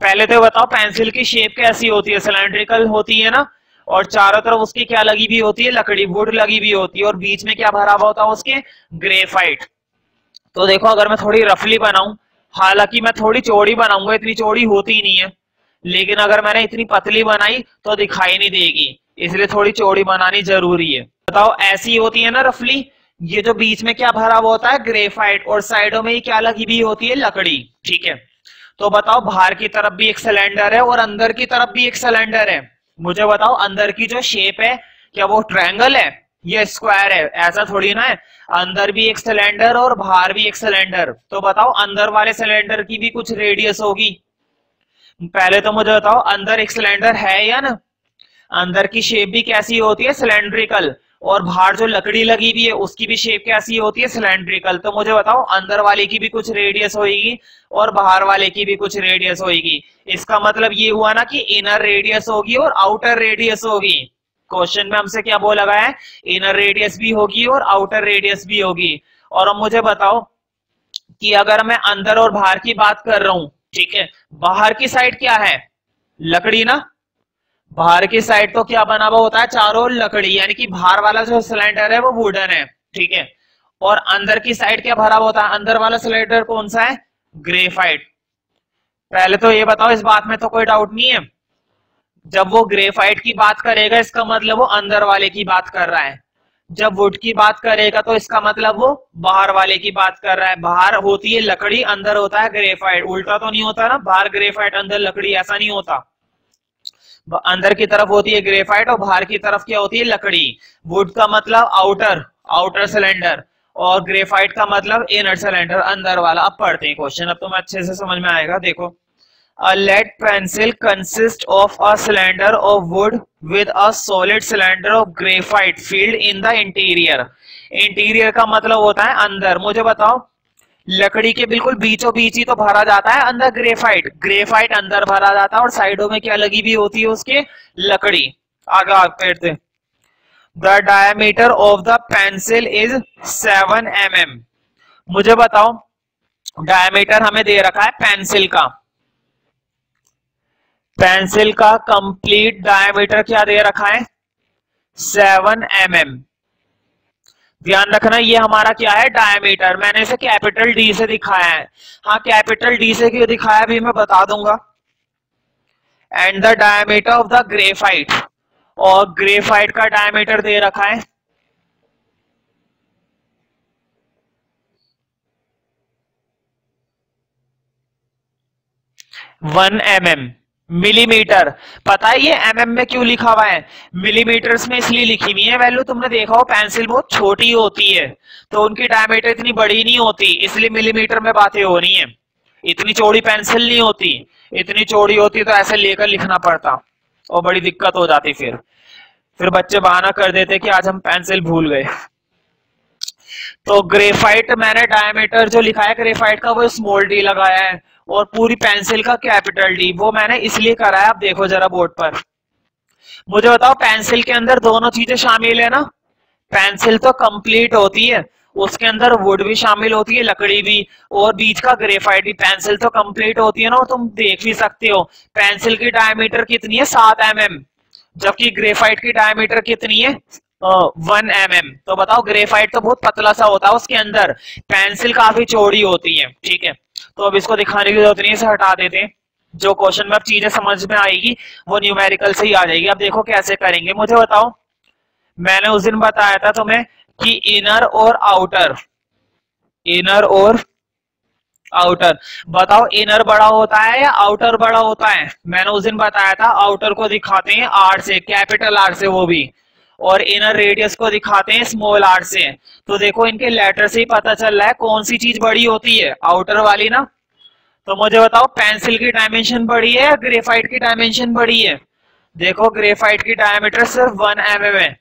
पहले तो बताओ पेंसिल की शेप कैसी होती है, सिलेंड्रिकल होती है ना, और चारों तरफ उसकी क्या लगी भी होती है, लकड़ी, वुड लगी भी होती है, और बीच में क्या भरा हुआ होता है उसके, ग्रेफाइट। तो देखो अगर मैं थोड़ी रफली बनाऊं, हालांकि मैं थोड़ी चौड़ी बनाऊंगा, इतनी चौड़ी होती ही नहीं है, लेकिन अगर मैंने इतनी पतली बनाई तो दिखाई नहीं देगी, इसलिए थोड़ी चौड़ी बनानी जरूरी है। बताओ ऐसी होती है ना रफली, ये जो बीच में क्या भरा हुआ होता है, ग्रेफाइट, और साइडों में ये क्या लगी भी होती है, लकड़ी, ठीक है। तो बताओ बाहर की तरफ भी एक सिलेंडर है और अंदर की तरफ भी एक सिलेंडर है। मुझे बताओ अंदर की जो शेप है क्या वो ट्रायंगल है या स्क्वायर है, ऐसा थोड़ी ना है। अंदर भी एक सिलेंडर और बाहर भी एक सिलेंडर, तो बताओ अंदर वाले सिलेंडर की भी कुछ रेडियस होगी। पहले तो मुझे बताओ अंदर एक सिलेंडर है या ना, अंदर की शेप भी कैसी होती है, सिलेंड्रिकल, और बाहर जो लकड़ी लगी भी है उसकी भी शेप कैसी होती है, सिलेंड्रिकल। तो मुझे बताओ अंदर वाले की भी कुछ रेडियस होगी और बाहर वाले की भी कुछ रेडियस होगी। इसका मतलब ये हुआ ना कि इनर रेडियस होगी और आउटर रेडियस होगी। क्वेश्चन में हमसे क्या बोला गया है, इनर रेडियस भी होगी और आउटर रेडियस भी होगी। और अब मुझे बताओ कि अगर मैं अंदर और बाहर की बात कर रहा हूं, ठीक है, बाहर की साइड क्या है, लकड़ी ना, बाहर की साइड तो क्या बना हुआ होता है, चारों लकड़ी, यानी कि बाहर वाला जो सिलेंडर है वो वुडन है, ठीक है। और अंदर की साइड क्या भरा हुआ होता है, अंदर वाला सिलेंडर कौन सा है, ग्रेफाइट। पहले तो ये बताओ इस बात में तो कोई डाउट नहीं है, जब वो ग्रेफाइट की बात करेगा इसका मतलब वो अंदर वाले की बात कर रहा है, जब वुड की बात करेगा तो इसका मतलब वो बाहर वाले की बात कर रहा है। बाहर होती है लकड़ी, अंदर होता है ग्रेफाइट, उल्टा तो नहीं होता ना, बाहर ग्रेफाइट अंदर लकड़ी, ऐसा नहीं होता। अंदर की तरफ होती है ग्रेफाइट और बाहर की तरफ क्या होती है, लकड़ी। वुड का मतलब आउटर, आउटर सिलेंडर, और ग्रेफाइट का मतलब इनर सिलेंडर, अंदर वाला। अब पढ़ते हैं क्वेश्चन, अब तुम्हें अच्छे से समझ में आएगा। देखो A lead pencil consists of a cylinder of wood with a solid cylinder of graphite filled in the interior। Interior का मतलब होता है अंदर। मुझे बताओ लकड़ी के बिल्कुल बीचों बीच ही तो भरा जाता है अंदर ग्रेफाइट, ग्रेफाइट अंदर भरा जाता है और साइडों में क्या लगी भी होती है उसके, लकड़ी। आगे पढ़ते, the diameter of the pencil is 7 mm। मुझे बताओ डायमीटर हमें दे रखा है पेंसिल का, पेंसिल का कंप्लीट डायमीटर क्या दे रखा है, 7 mm। ध्यान रखना ये हमारा क्या है, डायमीटर। मैंने इसे कैपिटल डी से दिखाया है, हाँ कैपिटल डी से क्यों दिखाया भी मैं बता दूंगा। And the diameter of the graphite, और ग्रेफाइट का डायमीटर दे रखा है 1 mm। मिलीमीटर, पता है ये एमएम में क्यों लिखा हुआ है, मिलीमीटर्स में इसलिए लिखी हुई है वैल्यू। तुमने देखा हो पेंसिल बहुत छोटी होती है तो उनकी डायमीटर इतनी बड़ी नहीं होती, इसलिए मिलीमीटर में बातें हो रही हैं। इतनी चौड़ी पेंसिल नहीं होती, इतनी चौड़ी होती तो ऐसे लेकर लिखना पड़ता और बड़ी दिक्कत हो जाती। फिर बच्चे बहाना कर देते कि आज हम पेंसिल भूल गए। तो ग्रेफाइट मैंने डायमीटर जो लिखा है ग्रेफाइट का वो स्मॉल डी लगाया है, और पूरी पेंसिल का कैपिटल डी, वो मैंने इसलिए करा है। आप देखो जरा बोर्ड पर, मुझे बताओ पेंसिल के अंदर दोनों चीजें शामिल है ना। पेंसिल तो कंप्लीट होती है, उसके अंदर वुड भी शामिल होती है, लकड़ी भी, और बीच का ग्रेफाइट भी। पेंसिल तो कंप्लीट होती है ना, और तुम देख भी सकते हो पेंसिल की डायमीटर कितनी है, 7 mm, जबकि ग्रेफाइट की डायमीटर कितनी है, 1 mm। तो बताओ ग्रेफाइट तो बहुत पतला सा होता है उसके अंदर, पेंसिल काफी चौड़ी होती है। ठीक है, तो अब इसको दिखाने की जरूरत नहीं है, इसे हटा देते हैं। जो क्वेश्चन में अब चीजें समझ में आएगी वो न्यूमेरिकल से ही आ जाएगी। अब देखो कैसे करेंगे, मुझे बताओ। मैंने उस दिन बताया था तुम्हें कि इनर और आउटर, इनर और आउटर, बताओ इनर बड़ा होता है या आउटर बड़ा होता है। मैंने उस दिन बताया था आउटर को दिखाते हैं आर से, कैपिटल आर से वो भी, और इनर रेडियस को दिखाते हैं स्मॉल आर से। तो देखो इनके लेटर से ही पता चल रहा है कौन सी चीज बड़ी होती है, आउटर वाली ना। तो मुझे बताओ पेंसिल की डायमेंशन बड़ी है या ग्रेफाइट की डायमेंशन बड़ी है। देखो ग्रेफाइट की डायमीटर सिर्फ 1 mm है,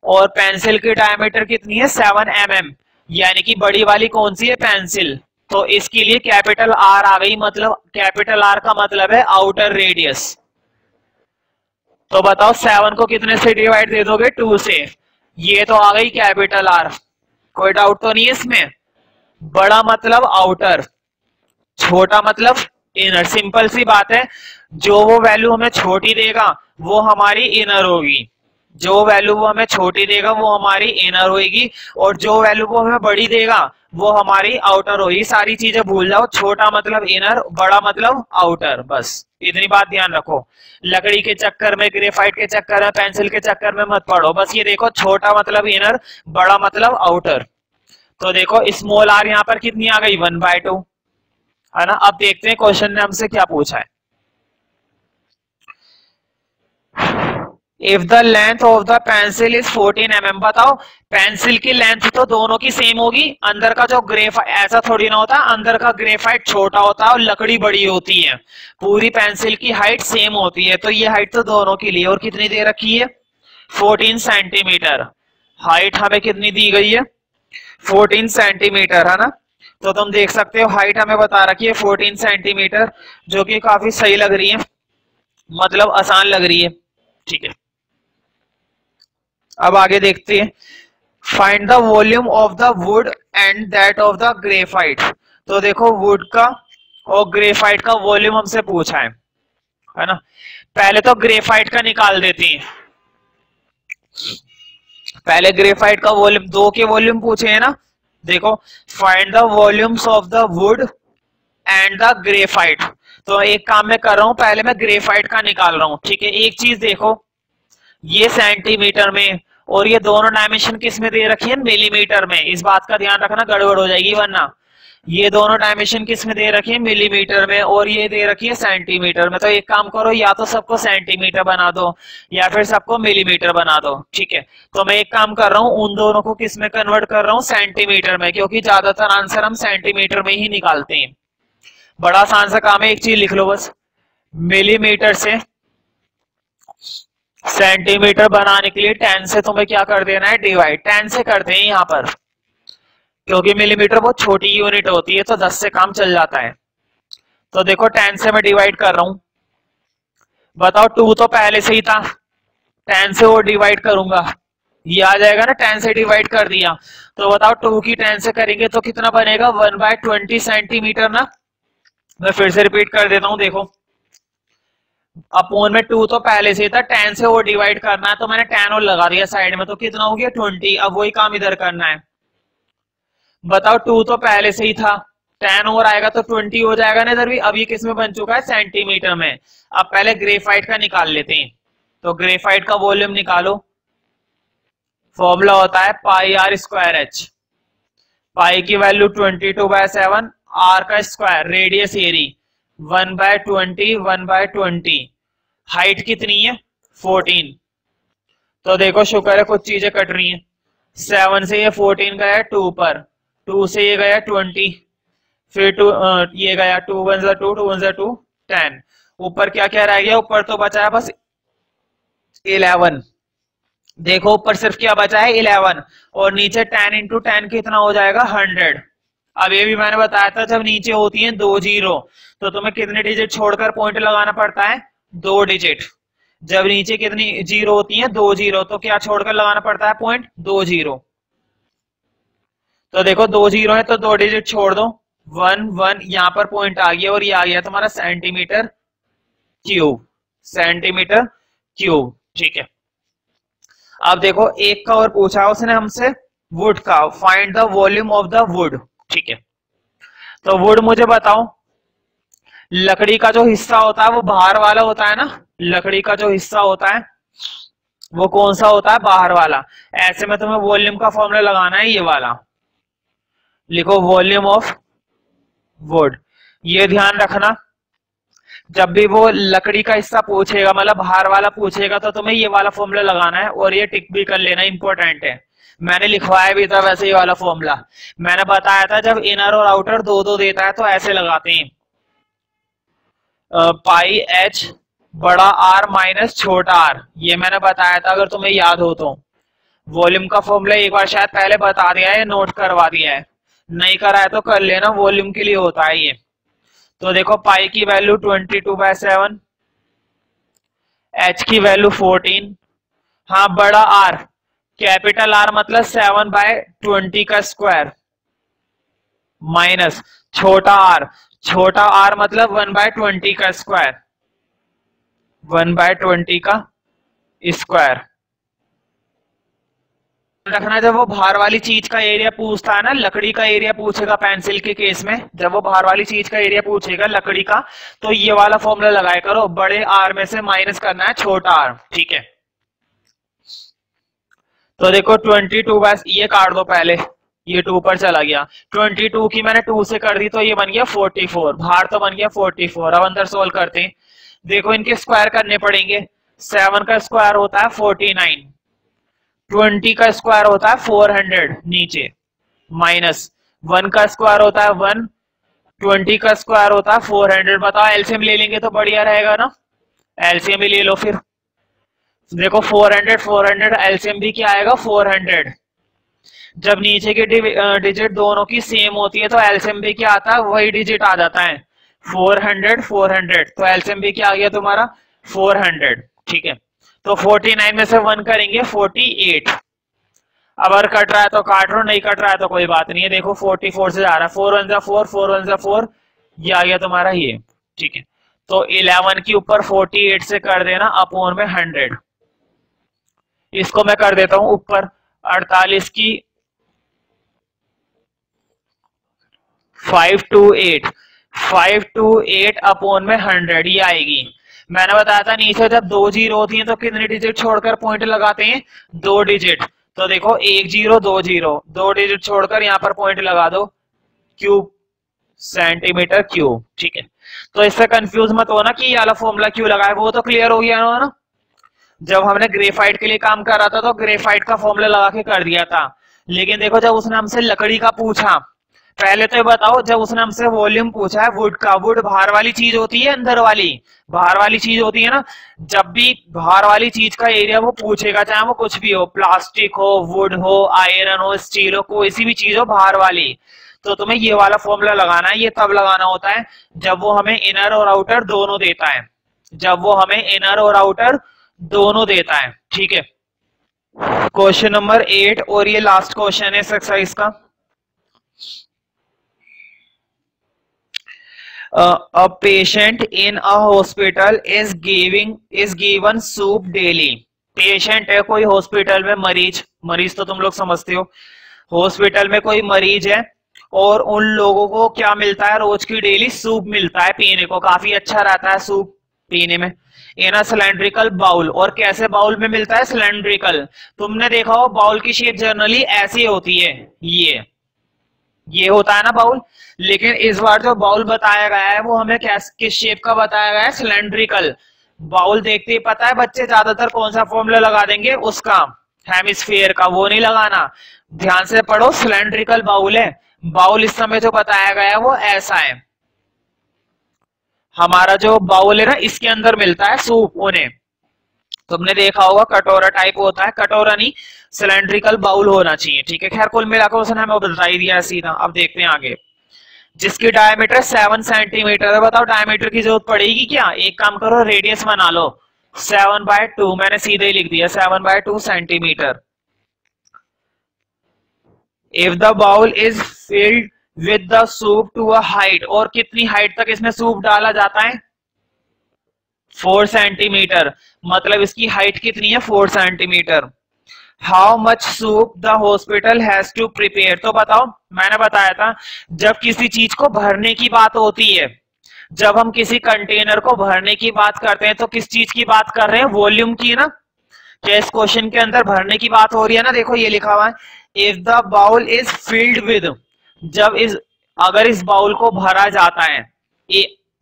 और पेंसिल की डायमीटर कितनी है, 7 mm, यानी कि बड़ी वाली कौन सी है, पेंसिल। तो इसके लिए कैपिटल आर आ गई, मतलब कैपिटल आर का मतलब है आउटर रेडियस। तो बताओ 7 को कितने से डिवाइड दे दोगे, 2 से। ये तो आ गई कैपिटल आर, कोई डाउट तो नहीं है इसमें। बड़ा मतलब आउटर, छोटा मतलब इनर, सिंपल सी बात है। जो वो वैल्यू हमें छोटी देगा वो हमारी इनर होगी, जो वैल्यू वो हमें छोटी देगा वो हमारी इनर होगी, और जो वैल्यू वो हमें बड़ी देगा वो हमारी आउटर होगी। सारी चीजें भूल जाओ, छोटा मतलब इनर, बड़ा मतलब आउटर, बस इतनी बात ध्यान रखो। लकड़ी के चक्कर में, ग्रेफाइट के चक्कर में, पेंसिल के चक्कर में मत पड़ो, बस ये देखो छोटा मतलब इनर, बड़ा मतलब आउटर। तो देखो स्मॉल आर यहाँ पर कितनी आ गई, 1/2, है ना। अब देखते हैं क्वेश्चन ने हमसे क्या पूछा है। If the length of the pencil is 14 mm, बताओ पेंसिल की लेंथ तो दोनों की सेम होगी। अंदर का जो ग्रेफाइट, ऐसा थोड़ी ना होता, अंदर का ग्रेफाइट छोटा होता है और लकड़ी बड़ी होती है। पूरी पेंसिल की हाइट सेम होती है, तो ये हाइट तो दोनों की लिए, और कितनी दे रखी है, 14 सेंटीमीटर। हाइट हमें कितनी दी गई है, 14 सेंटीमीटर, है ना। तो तुम देख सकते हो हाइट हमें बता रखी है 14 सेंटीमीटर, जो कि काफी सही लग रही है, मतलब आसान लग रही है। ठीक है, अब आगे देखते हैं। Find the volume of the wood and that of the graphite. तो देखो वुड का और ग्रेफाइट का वॉल्यूम हमसे पूछा है ना। पहले तो ग्रेफाइट का निकाल देते हैं, पहले ग्रेफाइट का वॉल्यूम, दो के वॉल्यूम पूछे हैं ना। देखो find the volumes of the wood and the graphite. तो एक काम मैं कर रहा हूं, पहले मैं ग्रेफाइट का निकाल रहा हूं। ठीक है, एक चीज देखो, ये सेंटीमीटर में और ये दोनों डायमेंशन किस में दे रखी है, मिलीमीटर में। इस बात का ध्यान रखना, गड़बड़ हो जाएगी वरना। ये दोनों डायमेंशन किस में दे रखी है, मिलीमीटर में, और ये दे रखी है सेंटीमीटर में। तो एक काम करो, या तो सबको सेंटीमीटर बना दो या फिर सबको मिलीमीटर बना दो। ठीक है, तो मैं एक काम कर रहा हूं, उन दोनों को किस में कन्वर्ट कर रहा हूं, सेंटीमीटर में, क्योंकि ज्यादातर आंसर हम सेंटीमीटर में ही निकालते हैं। बड़ा आसान सा काम है, एक चीज लिख लो बस, मिलीमीटर से सेंटीमीटर बनाने के लिए 10 से तुम्हें क्या कर देना है, डिवाइड। 10 से करते हैं यहाँ पर, क्योंकि मिलीमीटर बहुत छोटी यूनिट होती है, तो 10 से काम चल जाता है। तो देखो 10 से मैं डिवाइड कर रहा हूं। बताओ 2 तो पहले से ही था, 10 से वो डिवाइड करूंगा, ये आ जाएगा ना, 10 से डिवाइड कर दिया। तो बताओ 2 की 10 से करेंगे तो कितना बनेगा, 1/20 सेंटीमीटर ना। मैं फिर से रिपीट कर देता हूं, देखो अपोन में 2 तो पहले से था, 10 से वो डिवाइड करना है, तो मैंने 10 और लगा दिया साइड में, तो कितना हो गया, 20। अब वही काम इधर करना है। बताओ 2 तो पहले से ही था, 10 और आएगा तो 20 हो जाएगा ना इधर भी। अब ये किस में बन चुका है, सेंटीमीटर में। अब पहले ग्रेफाइट का निकाल लेते हैं। तो ग्रेफाइट का वॉल्यूम निकालो, फॉर्मूला होता है πr²h। पाई की वैल्यू 22/7, आर का स्क्वायर, रेडियस एरी 1/20, 1/20। हाइट कितनी है, 14। तो देखो शुक्र है कुछ चीजें कट रही हैं। 7 से ये 14 गया 2 पर, 2 से ये गया 20, फिर 2 ये गया 2 1 2, 2 1 2, 10। ऊपर क्या क्या रह गया, ऊपर तो बचा है बस 11। देखो ऊपर सिर्फ क्या बचा है 11 और नीचे 10 इंटू 10 कितना हो जाएगा 100। अब ये भी मैंने बताया था जब नीचे होती है 2 जीरो तो तुम्हें कितने डिजिट छोड़कर पॉइंट लगाना पड़ता है 2 डिजिट। जब नीचे कितनी जीरो होती है 2 जीरो तो क्या छोड़कर लगाना पड़ता है पॉइंट 2 जीरो। तो देखो 2 जीरो है तो 2 डिजिट छोड़ दो 1 1 यहाँ पर पॉइंट आ गया और ये आ गया तुम्हारा सेंटीमीटर क्यूब। सेंटीमीटर क्यूब ठीक है। अब देखो एक का और पूछा उसने हमसे वुड का, find the volume of the wood. ठीक है तो वुड मुझे बताओ, लकड़ी का जो हिस्सा होता है वो बाहर वाला होता है ना, लकड़ी का जो हिस्सा होता है वो कौन सा होता है बाहर वाला। ऐसे में तुम्हें वॉल्यूम का फॉर्मूला लगाना है ये वाला, लिखो वॉल्यूम ऑफ वुड। ये ध्यान रखना जब भी वो लकड़ी का हिस्सा पूछेगा मतलब बाहर वाला पूछेगा तो तुम्हें ये वाला फॉर्मूला लगाना है और ये टिक भी कर लेना, इंपॉर्टेंट है। मैंने लिखवाया भी था वैसे ये वाला फॉर्मूला। मैंने बताया था जब इनर और आउटर दो दो देता है तो ऐसे लगाते हैं, पाई एच बड़ा आर माइनस छोटा आर, ये मैंने बताया था अगर तुम्हें याद हो तो। वॉल्यूम का फॉर्मूला एक बार शायद पहले बता दिया है, नोट करवा दिया है, नहीं करा है तो कर लेना, वॉल्यूम के लिए होता है ये। तो देखो पाई की वैल्यू 22/7, एच की वैल्यू 14, हाँ बड़ा आर कैपिटल आर मतलब 7/20 का स्क्वायर माइनस छोटा आर मतलब 1/20 का स्क्वायर, 1/20 का स्क्वायर। रखना जब वो बाहर वाली चीज का एरिया पूछता है ना, लकड़ी का एरिया पूछेगा पेंसिल के केस में, जब वो बाहर वाली चीज का एरिया पूछेगा लकड़ी का तो ये वाला फॉर्मूला लगाया करो, बड़े आर में से माइनस करना है छोटा आर। ठीक है तो देखो 22 ये काट दो पहले, ये 2 पर चला गया, 22 की मैंने 2 से कर दी तो ये बन गया 44, बाहर तो बन गया 44। अब अंदर सोल्व करते हैं, देखो इनके स्क्वायर करने पड़ेंगे। 7 का स्क्वायर होता है 49, 20 का स्क्वायर होता है 400 नीचे माइनस 1 का स्क्वायर होता है 1, 20 का स्क्वायर होता है 400। बताओ एलसीएम ले लेंगे तो बढ़िया रहेगा ना, एलसीएम भी ले लो फिर। देखो 400 400 एलसीएम भी क्या आएगा 400। जब नीचे की डिजिट दोनों की सेम होती है तो एलसीएम भी क्या आता है वही डिजिट आ जाता है 400 400, तो एलसीएम भी क्या आ गया तुम्हारा 400। ठीक है तो 49 में से 1 करेंगे 48। अब अगर कट रहा है तो काट लो, नहीं कट रहा है तो कोई बात नहीं है। देखो 44 से जा रहा है, 4 1 जा 4, 4 1 जा 4, ये आ गया तुम्हारा ये। ठीक है तो 11 के ऊपर 48 से कर देना अपॉन में 100, इसको मैं कर देता हूं ऊपर 48 की 528 अपॉन में 100 ये आएगी। मैंने बताया था नीचे जब 2 जीरो होती हैं तो कितने डिजिट छोड़कर पॉइंट लगाते हैं 2 डिजिट। तो देखो 1 जीरो 2 जीरो, 2 डिजिट छोड़कर यहाँ पर पॉइंट लगा दो, क्यूब सेंटीमीटर क्यूब। ठीक है तो इससे कंफ्यूज मत होना कि ये वाला फॉर्मूला क्यों लगा है, वो तो क्लियर हो गया ना। जब हमने ग्रेफाइट के लिए काम कर रहा था तो ग्रेफाइट का फॉर्मूला लगा के कर दिया था, लेकिन देखो जब उसने हमसे लकड़ी का पूछा, पहले तो ये बताओ जब उसने हमसे वॉल्यूम पूछा है वुड का, वुड बाहर वाली चीज होती है अंदर वाली, बाहर वाली चीज होती है ना। जब भी बाहर वाली चीज का एरिया वो पूछेगा, चाहे वो कुछ भी हो, प्लास्टिक हो, वुड हो, आयरन हो, स्टील हो, कोई सी भी चीज हो बाहर वाली, तो तुम्हें ये वाला फॉर्मूला लगाना है। ये तब लगाना होता है जब वो हमें इनर और आउटर दोनों देता है, जब वो हमें इनर और आउटर दोनों देता है। ठीक है क्वेश्चन नंबर 8 और ये लास्ट क्वेश्चन है इस एक्सरसाइज का। A patient in a hospital is given soup daily। Patient है कोई हॉस्पिटल में, मरीज तो तुम लोग समझते हो, हॉस्पिटल में कोई मरीज है और उन लोगों को क्या मिलता है रोज की डेली सूप मिलता है पीने को, काफी अच्छा रहता है सूप पीने में। इन अ सिलेंड्रिकल बाउल, और कैसे बाउल में मिलता है सिलेंड्रिकल, तुमने देखा हो बाउल की शेप जनरली ऐसी होती है, ये होता है ना बाउल, लेकिन इस बार जो बाउल बताया गया है वो हमें किस शेप का बताया गया है सिलेंड्रिकल। बाउल देखते ही पता है बच्चे ज्यादातर कौन सा फॉर्मूला लगा देंगे उसका, हेमिस्फीयर का, वो नहीं लगाना, ध्यान से पढ़ो सिलेंड्रिकल बाउल है। बाउल इस समय जो बताया गया है वो ऐसा है, हमारा जो बाउल है ना इसके अंदर मिलता है सूप उन्हें, तुमने देखा होगा कटोरा टाइप होता है, कटोरा नहीं सिलेंड्रिकल बाउल होना चाहिए, ठीक है। खैर कुल मिलाकर उसने हमें बता ही दिया सीधा। अब देखते हैं आगे, जिसकी डायमीटर 7 सेंटीमीटर है। बताओ डायमीटर की जरूरत पड़ेगी क्या? एक काम करो रेडियस बना लो 7/2, मैंने सीधे ही लिख दिया 7/2 centimetre. If the bowl is filled with the soup to a height, और कितनी हाइट तक इसमें सूप डाला जाता है? 4 सेंटीमीटर, मतलब इसकी हाइट कितनी है? 4 centimetre. How much soup the hospital has to prepare, तो बताओ, मैंने बताया था जब किसी चीज को भरने की बात होती है, जब हम किसी कंटेनर को भरने की बात करते हैं तो किस चीज की बात कर रहे हैं? वॉल्यूम की ना। क्या इस क्वेश्चन के अंदर भरने की बात हो रही है ना? देखो ये लिखा हुआ है if the bowl is filled with, जब अगर इस बाउल को भरा जाता है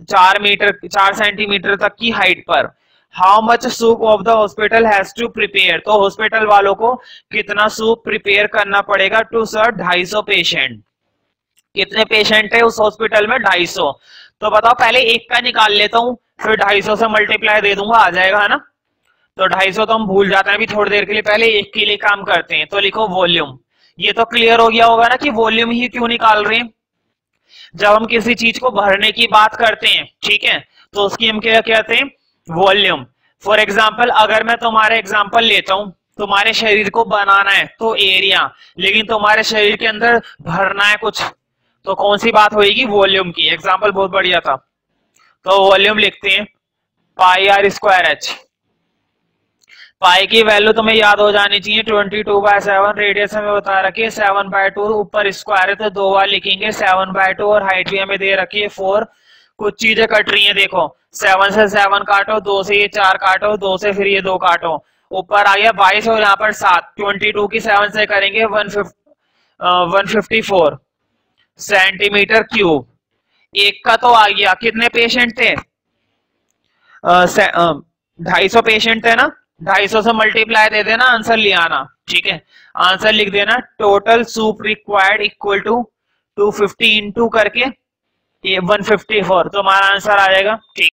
4 सेंटीमीटर तक की हाइट पर, how much soup of the hospital has to prepare, तो हॉस्पिटल वालों को कितना सूप प्रिपेयर करना पड़ेगा? To serve 250 patient. कितने पेशेंट है उस हॉस्पिटल में? 250। तो बताओ पहले एक का निकाल लेता हूं, फिर 250 से मल्टीप्लाई दे दूंगा, आ जाएगा, है ना। तो 250 तो हम भूल जाते हैं अभी थोड़ी देर के लिए, पहले एक के लिए काम करते हैं। तो लिखो वॉल्यूम। ये तो क्लियर हो गया होगा ना कि वॉल्यूम ही क्यों निकाल रहे हैं। जब हम किसी चीज को भरने की बात करते हैं, ठीक है, तो उसकी हम क्या कहते हैं? वॉल्यूम। फॉर एग्जाम्पल अगर मैं तुम्हारे एग्जाम्पल लेता हूं, तुम्हारे शरीर को बनाना है तो एरिया, लेकिन तुम्हारे शरीर के अंदर भरना है कुछ, तो कौन सी बात होगी? वॉल्यूम की। एग्जाम्पल बहुत बढ़िया था। तो वॉल्यूम लिखते हैं πr²h। पाई की वैल्यू तुम्हें याद हो जानी चाहिए 22/7, रेडियस हमें बता रखी है 7/2, ऊपर स्क्वायर है तो 2 बार लिखेंगे 7/2, और हाइट भी हमें दे रखी है 4। कुछ चीजें कट रही हैं, देखो 7 से 7 काटो, 2 से ये 4 काटो, 2 से फिर ये 2 काटो, ऊपर आ गया 22 और यहाँ पर 7। 22 की 7 से करेंगे 154 सेंटीमीटर क्यूब। एक का तो आ गया, कितने पेशेंट थे? 250 पेशेंट थे ना, 250 से मल्टीप्लाई दे देना, आंसर ले आना, ठीक है। आंसर लिख देना total soup required equal to 250 into करके ये 154, तो हमारा आंसर आ जाएगा, ठीक।